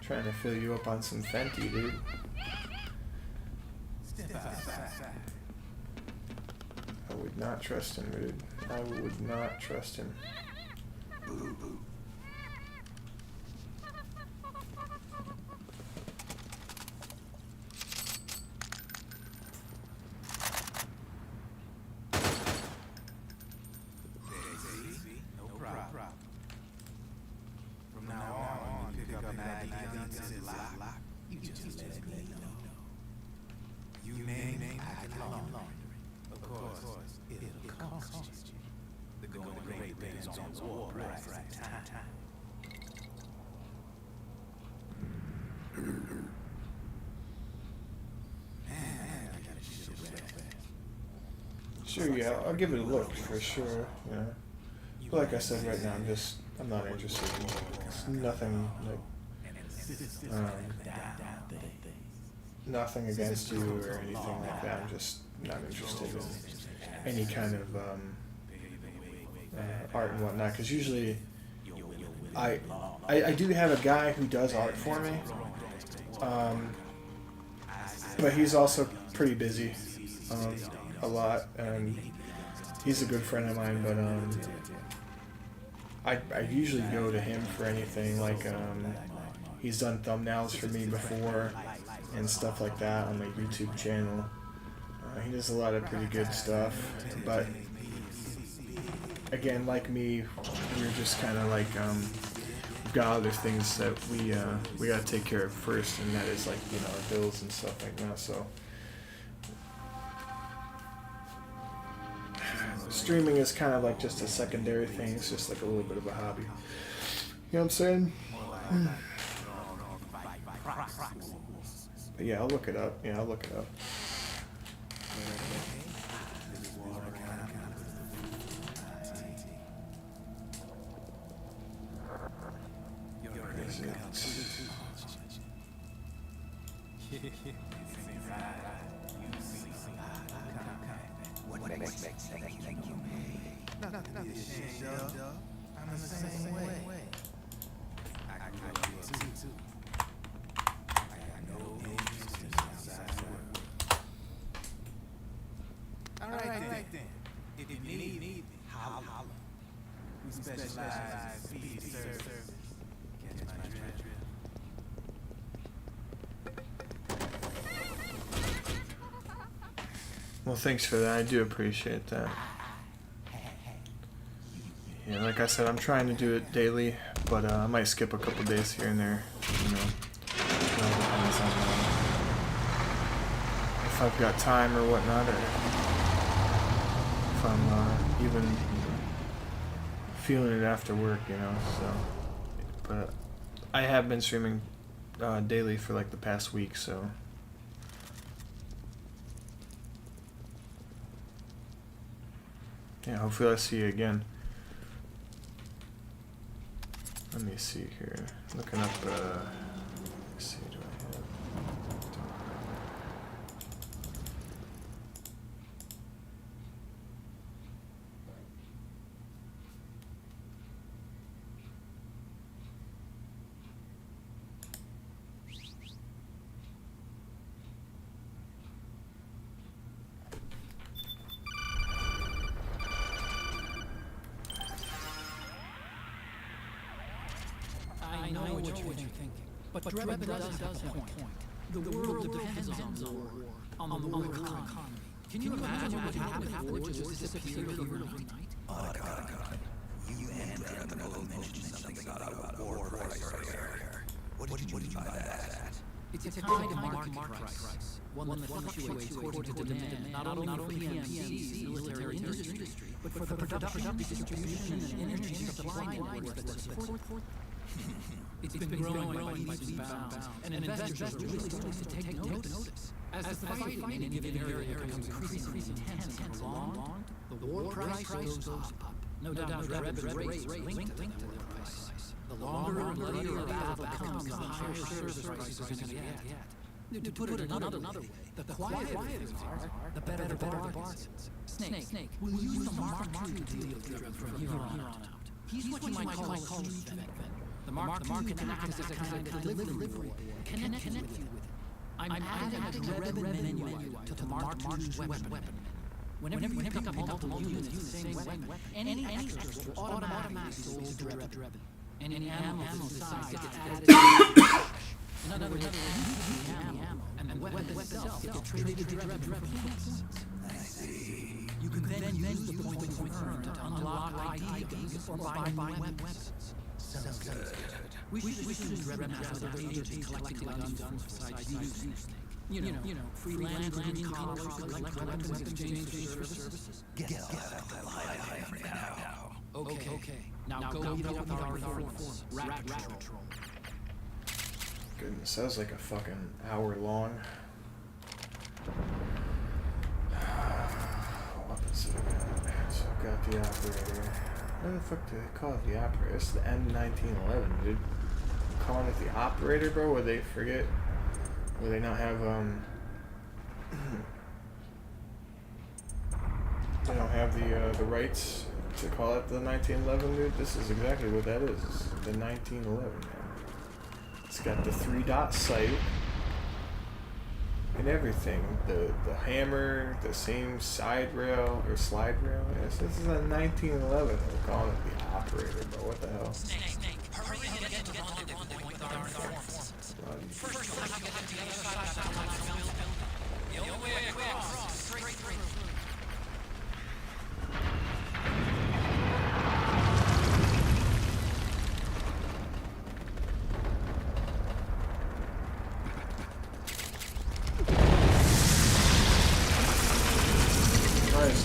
trying to fill you up on some Fenty, dude. I would not trust him, dude. I would not trust him. Sure, yeah, I'll give it a look for sure, But like I said, right now, I'm not interested in it. It's nothing, nothing against you or anything like that. I'm just not interested in any kind of art and whatnot, because usually I do have a guy who does art for me, but he's also pretty busy. A lot, and he's a good friend of mine, but I usually go to him for anything, he's done thumbnails for me before and stuff like that on my YouTube channel. He does a lot of pretty good stuff, but again, like me, we're just kind of like we've got other things that we got to take care of first, and that is like, you know, our bills and stuff like that. So streaming is kind of like just a secondary thing. It's just like a little bit of a hobby. You know what I'm saying? But yeah, I'll look it up. Yeah, I'll look it up. Is it? What makes thank you me? Nothing is shit, I'm the same way. I grew up here too. I got no interest in outside work. Alright then. If you need me, holla. We specialize in speed service. Catch my drift. Well, thanks for that. I do appreciate that. Yeah, like I said, I'm trying to do it daily, but I might skip a couple days here and there. You know, it all depends on if I've got time or whatnot, or if I'm even feeling it after work. You know, so. But I have been streaming daily for like the past week, so. Yeah, hopefully I see you again. Let me see here. Looking up, let's see, do I have? I know what you're thinking, but Drebin does have a point. The world depends on the war economy. Can you imagine what happened if war just disappeared overnight? Oh, God. You and Drebin both mentioned something about a war price earlier. What did you mean by that? It's a kind of market price, one that fluctuates according to demand, not only for PMC's military industry, but for the production, distribution, and energy supply networks that support. It's been growing by leaps and bounds, and investors are really starting to take notice. As the fighting in any given area becomes increasingly intense and prolonged, the war price goes up. No doubt Drebin's rates linked to their price. The longer and bloodier a battle becomes, the higher service prices are going to get. To put it another way, the quieter things are, the better the bargains. Snake, we'll use the Mark II to deal with Drebin from here on out. He's what you might call a sleeve vendor. The Mark II can act as a kind of delivery boy, connect with it. I'm adding a Drebin menu item to the Mark II's weapon. Whenever you pick up multiple units with the same weapon, any extras will automatically be sold to Drebin. Any ammo besides gets added to the cash. In other words, you use the ammo, and the weapon itself gets traded to Drebin for points. I see. You can then use the points earned to unlock ID guns or buy weapons. Sounds good. We should assume Drebin has other agents collecting guns besides you. You know, freelance green collars collect weapons in exchange for services. Get out the line for now. Okay. Now go meet up with our informant, Rat Patrol. Goodness, that was like a fucking hour long. What is it? So I've got the operator. Why the fuck do they call it the operator? It's the M1911, dude. Calling it the operator, bro? Would they forget? Would they not have, they don't have the rights to call it the 1911, dude? This is exactly what that is. It's the 1911, man. It's got the 3-dot sight and everything. The hammer, the same side rail or slide rail. Yes, this is a 1911. We're calling it the operator, bro. What the hell? Snake, hurry and get to the rendezvous point with our informant. First, we'll have to get to the other side of the building. The only way across is straight through.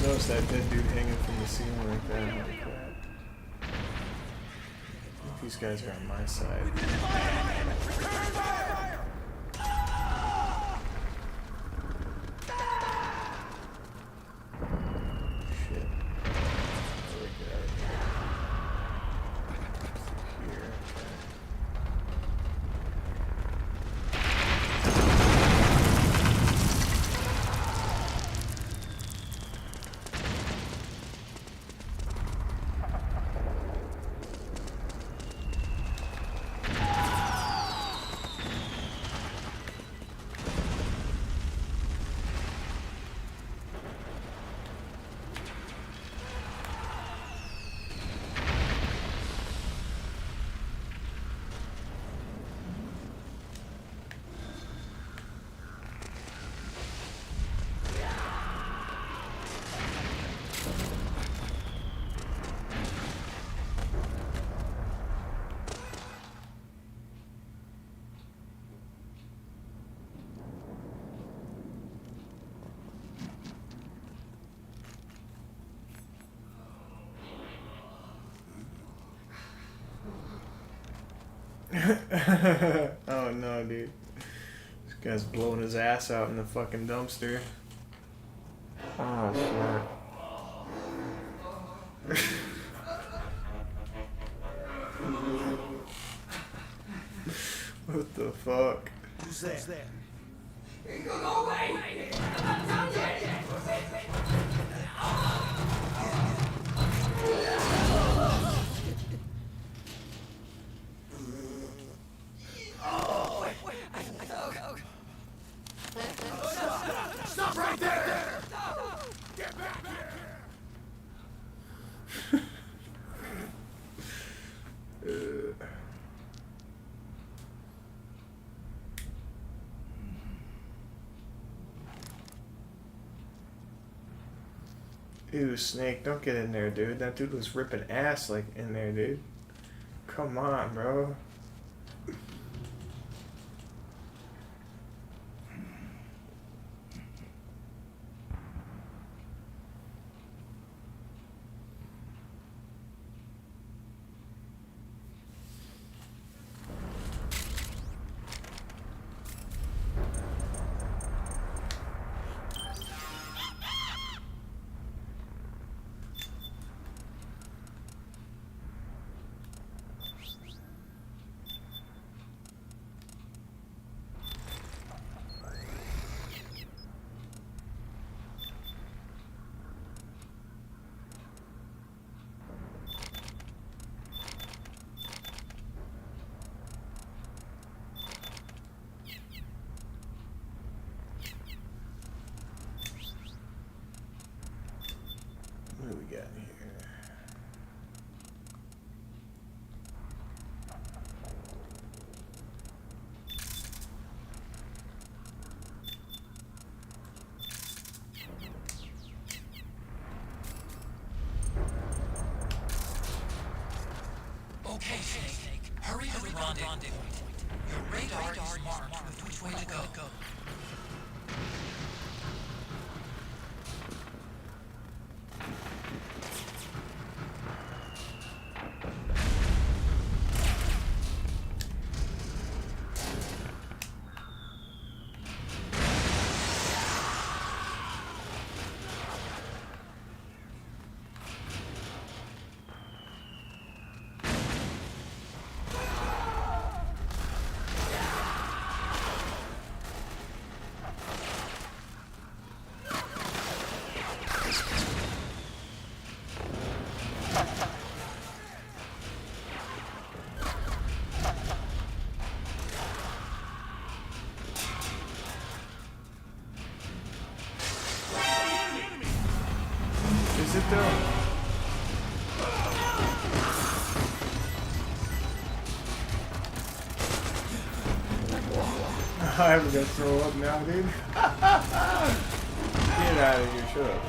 noticed that dead dude hanging from the ceiling like that. Holy crap. I think these guys are on my side. Shit. How do we get out of here? Here, okay. Oh no, dude. This guy's blowing his ass out in the fucking dumpster. Oh shit. What the fuck? Who's there? Stop right there! Get back here! Ew, Snake, don't get in there, dude. That dude was ripping ass, like, in there, dude. Come on, bro. What do we got here? Okay, Snake. Hurry to the rendezvous. Your radar is marked with which way to go. Is it though? I'm gonna throw up now, dude. Get out of here, shut up.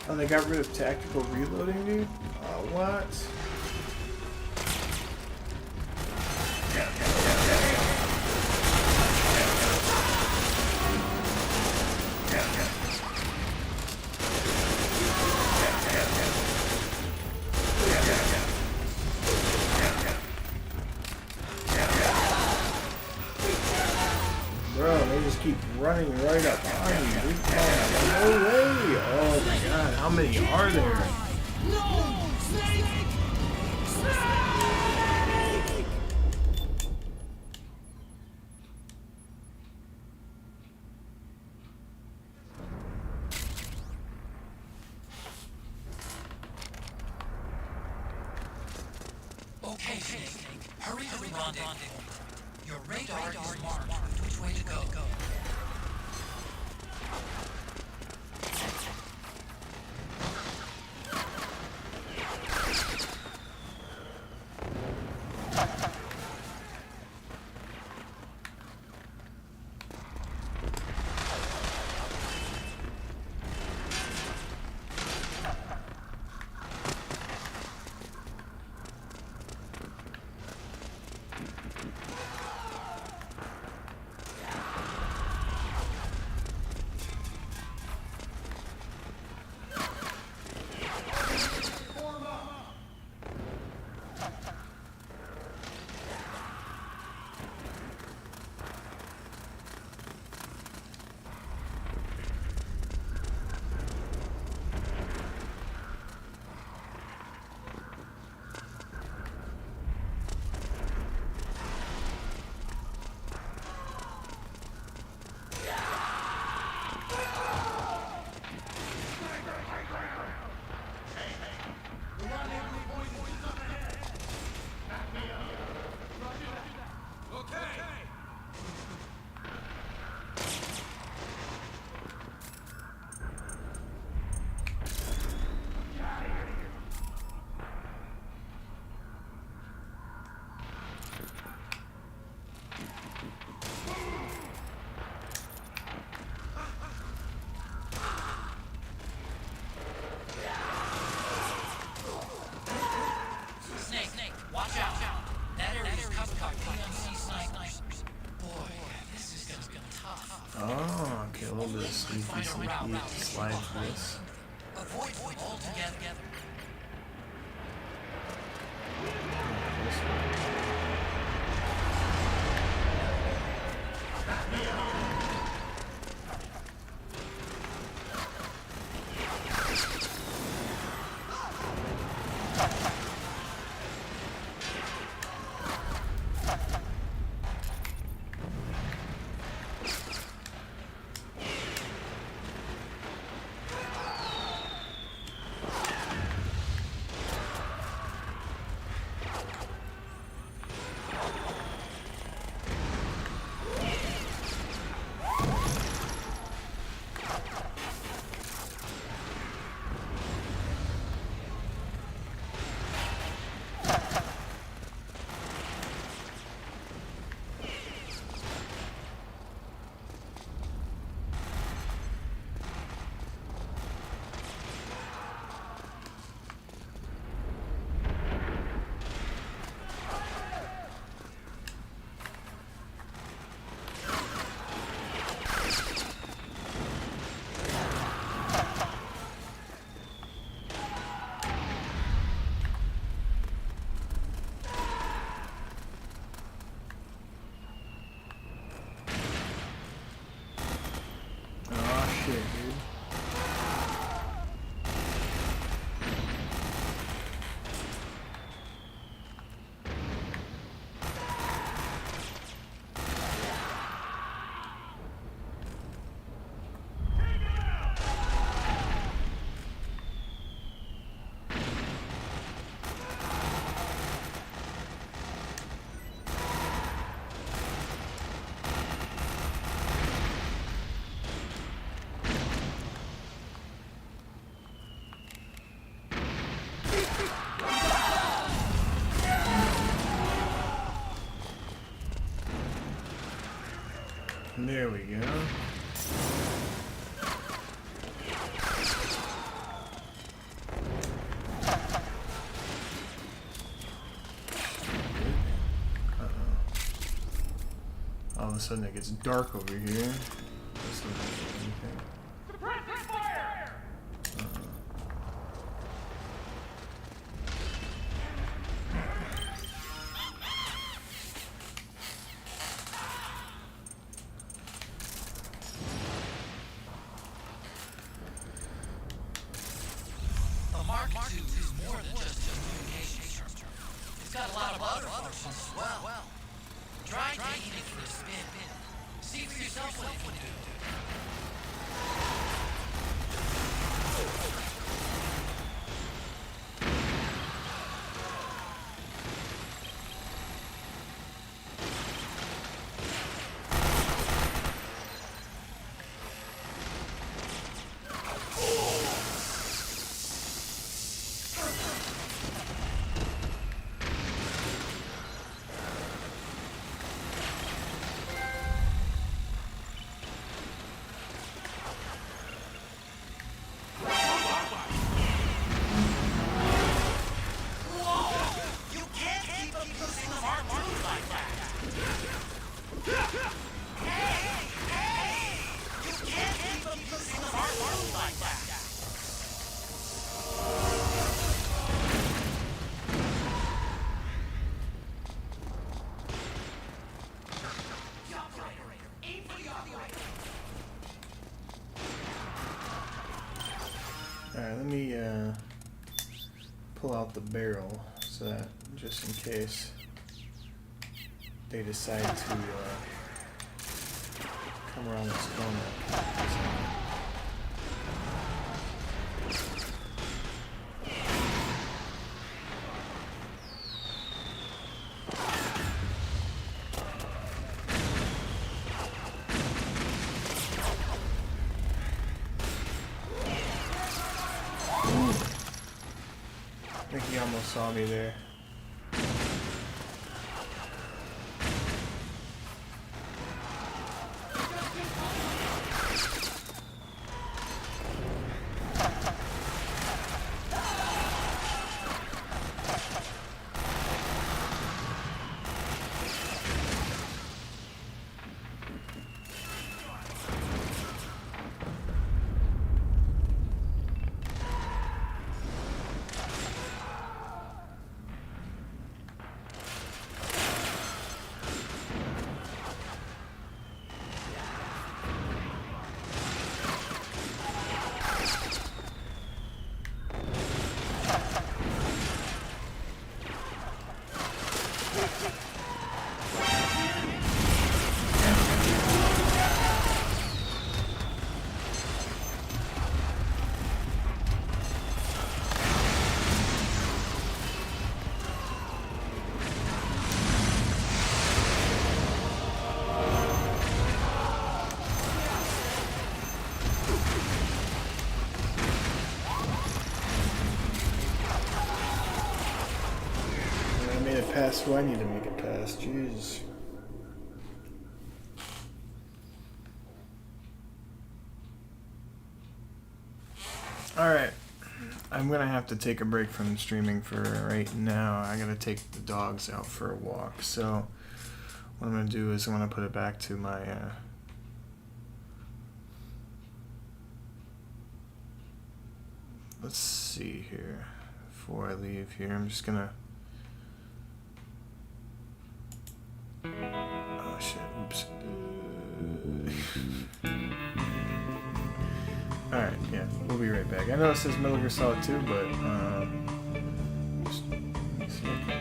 Oh, they got rid of tactical reloading, dude? What? Bro, they just keep running right up behind me, dude. Oh, no way! Oh my god, how many are there? Okay, Snake. Hurry to the rendezvous. Your radar is marked with which way to go. Oh, okay, a little bit of sneaky slide for this. Avoid them altogether. shit, dude. There we go. All of a sudden it gets dark over here. This looks like anything. The Mark II is more than just a communication structure. It's got a lot of other functions as well. Try taking it for a spin. See for yourself what it can do. Alright, let me pull out the barrel so that just in case they decide to come around this corner. I think he almost saw me there. Past who I need to make it past. Jeez. Alright. I'm gonna have to take a break from streaming for right now. I gotta take the dogs out for a walk. So what I'm gonna do is I'm gonna put it back to my let's see here. Before I leave here, I'm just gonna oh shit, oops. Alright, yeah, we'll be right back. I know it says Metal Gear Solid 2, but, just, let me see what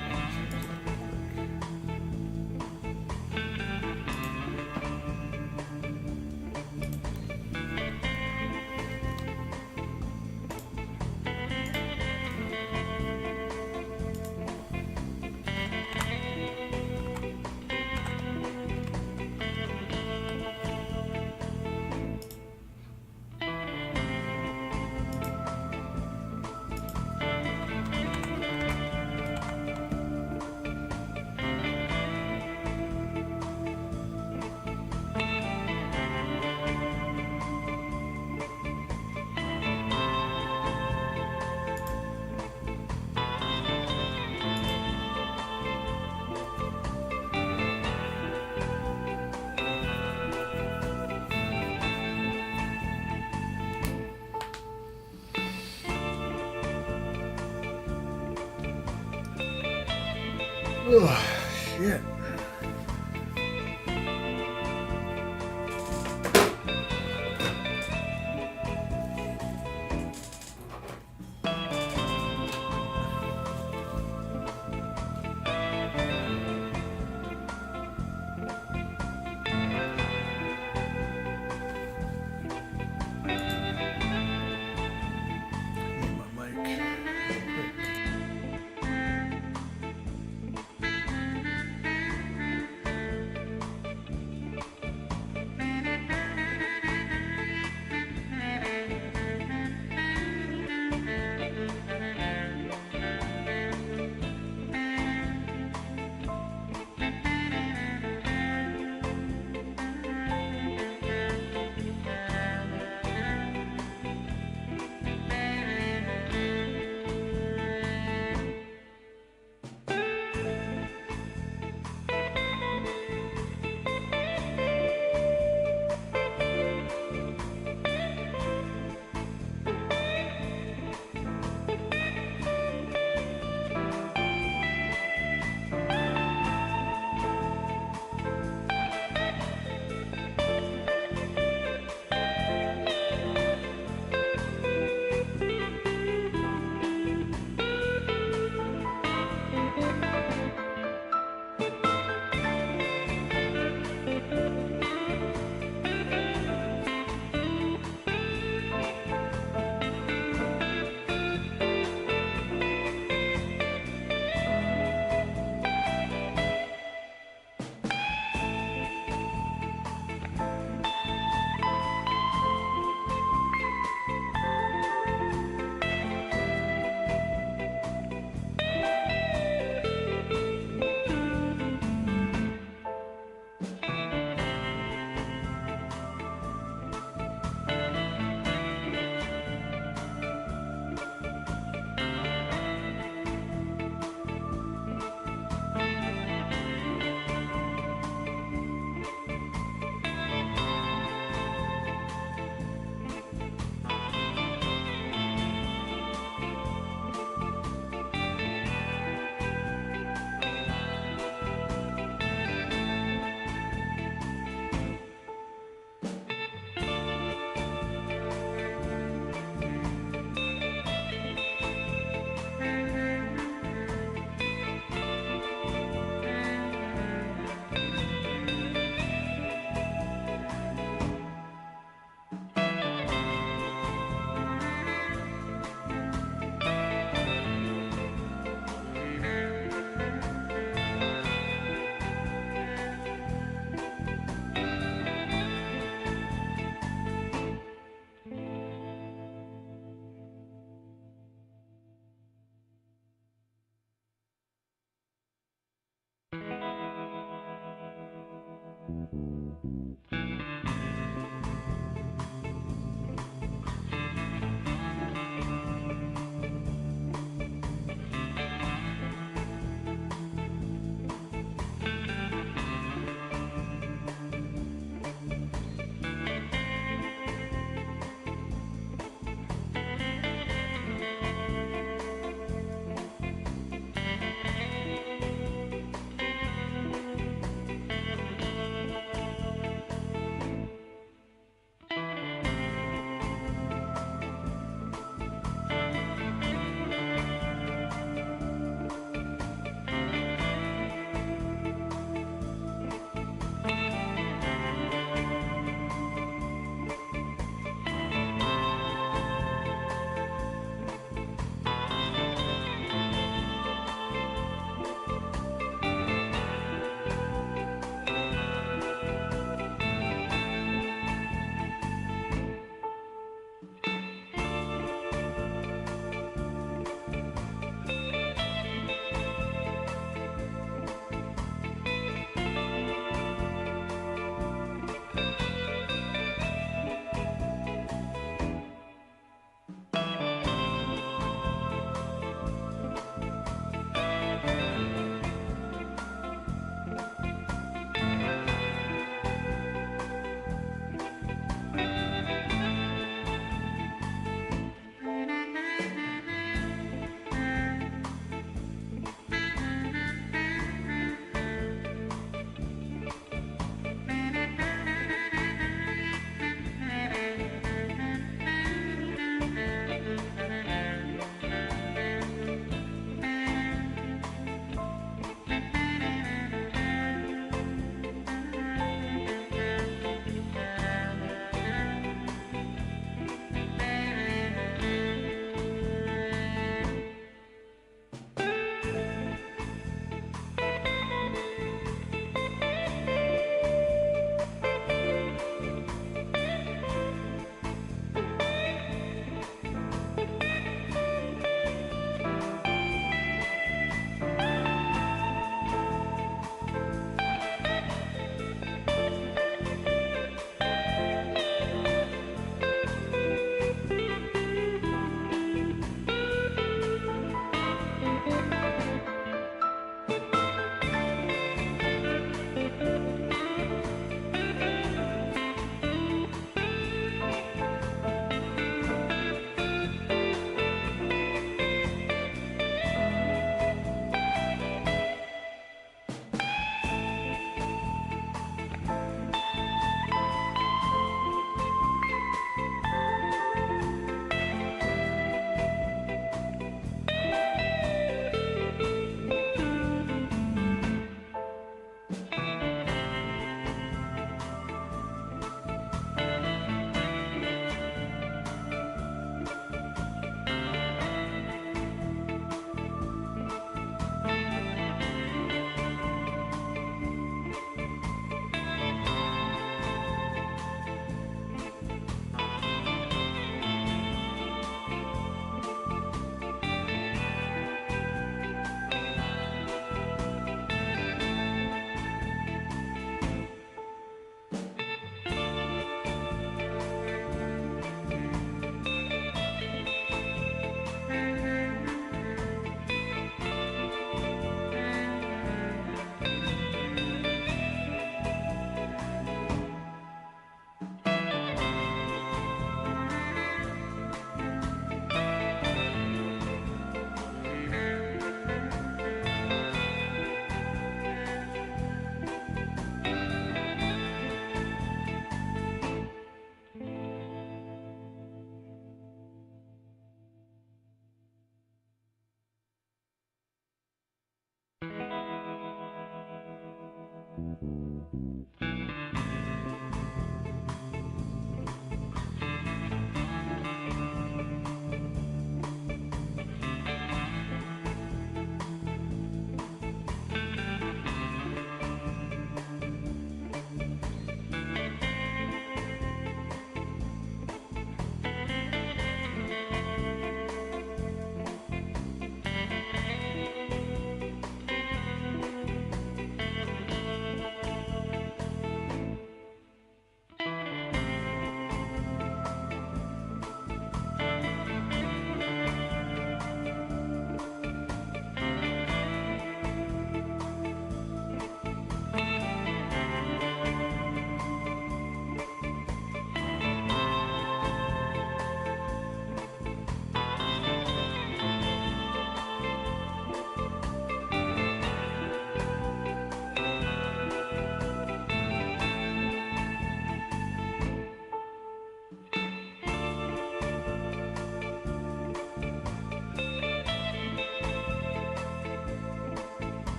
oh, shit. Need my mic.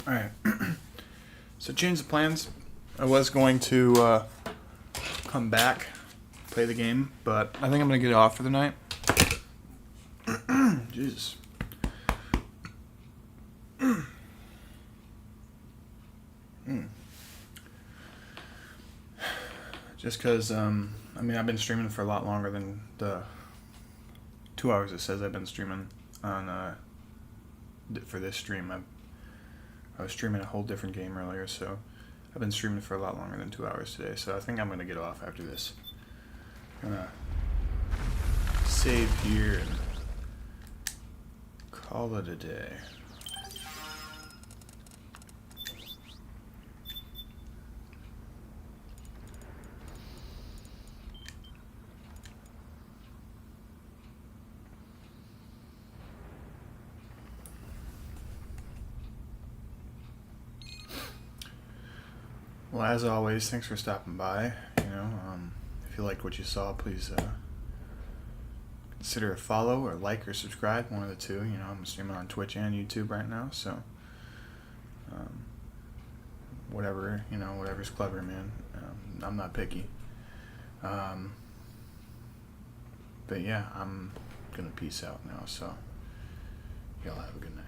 Alright. So change the plans. I was going to come back, play the game, but I think I'm going to get off for the night. Jesus. Just because, I mean, I've been streaming for a lot longer than the 2 hours it says I've been streaming on, for this stream. I was streaming a whole different game earlier, so I've been streaming for a lot longer than 2 hours today, so I think I'm going to get off after this. I'm going to save here and call it a day. Well, as always, thanks for stopping by. You know, if you liked what you saw, please consider a follow or like or subscribe, one of the two. You know, I'm streaming on Twitch and YouTube right now, so whatever, you know, whatever's clever, man. I'm not picky. But yeah, I'm gonna peace out now, so y'all have a good night.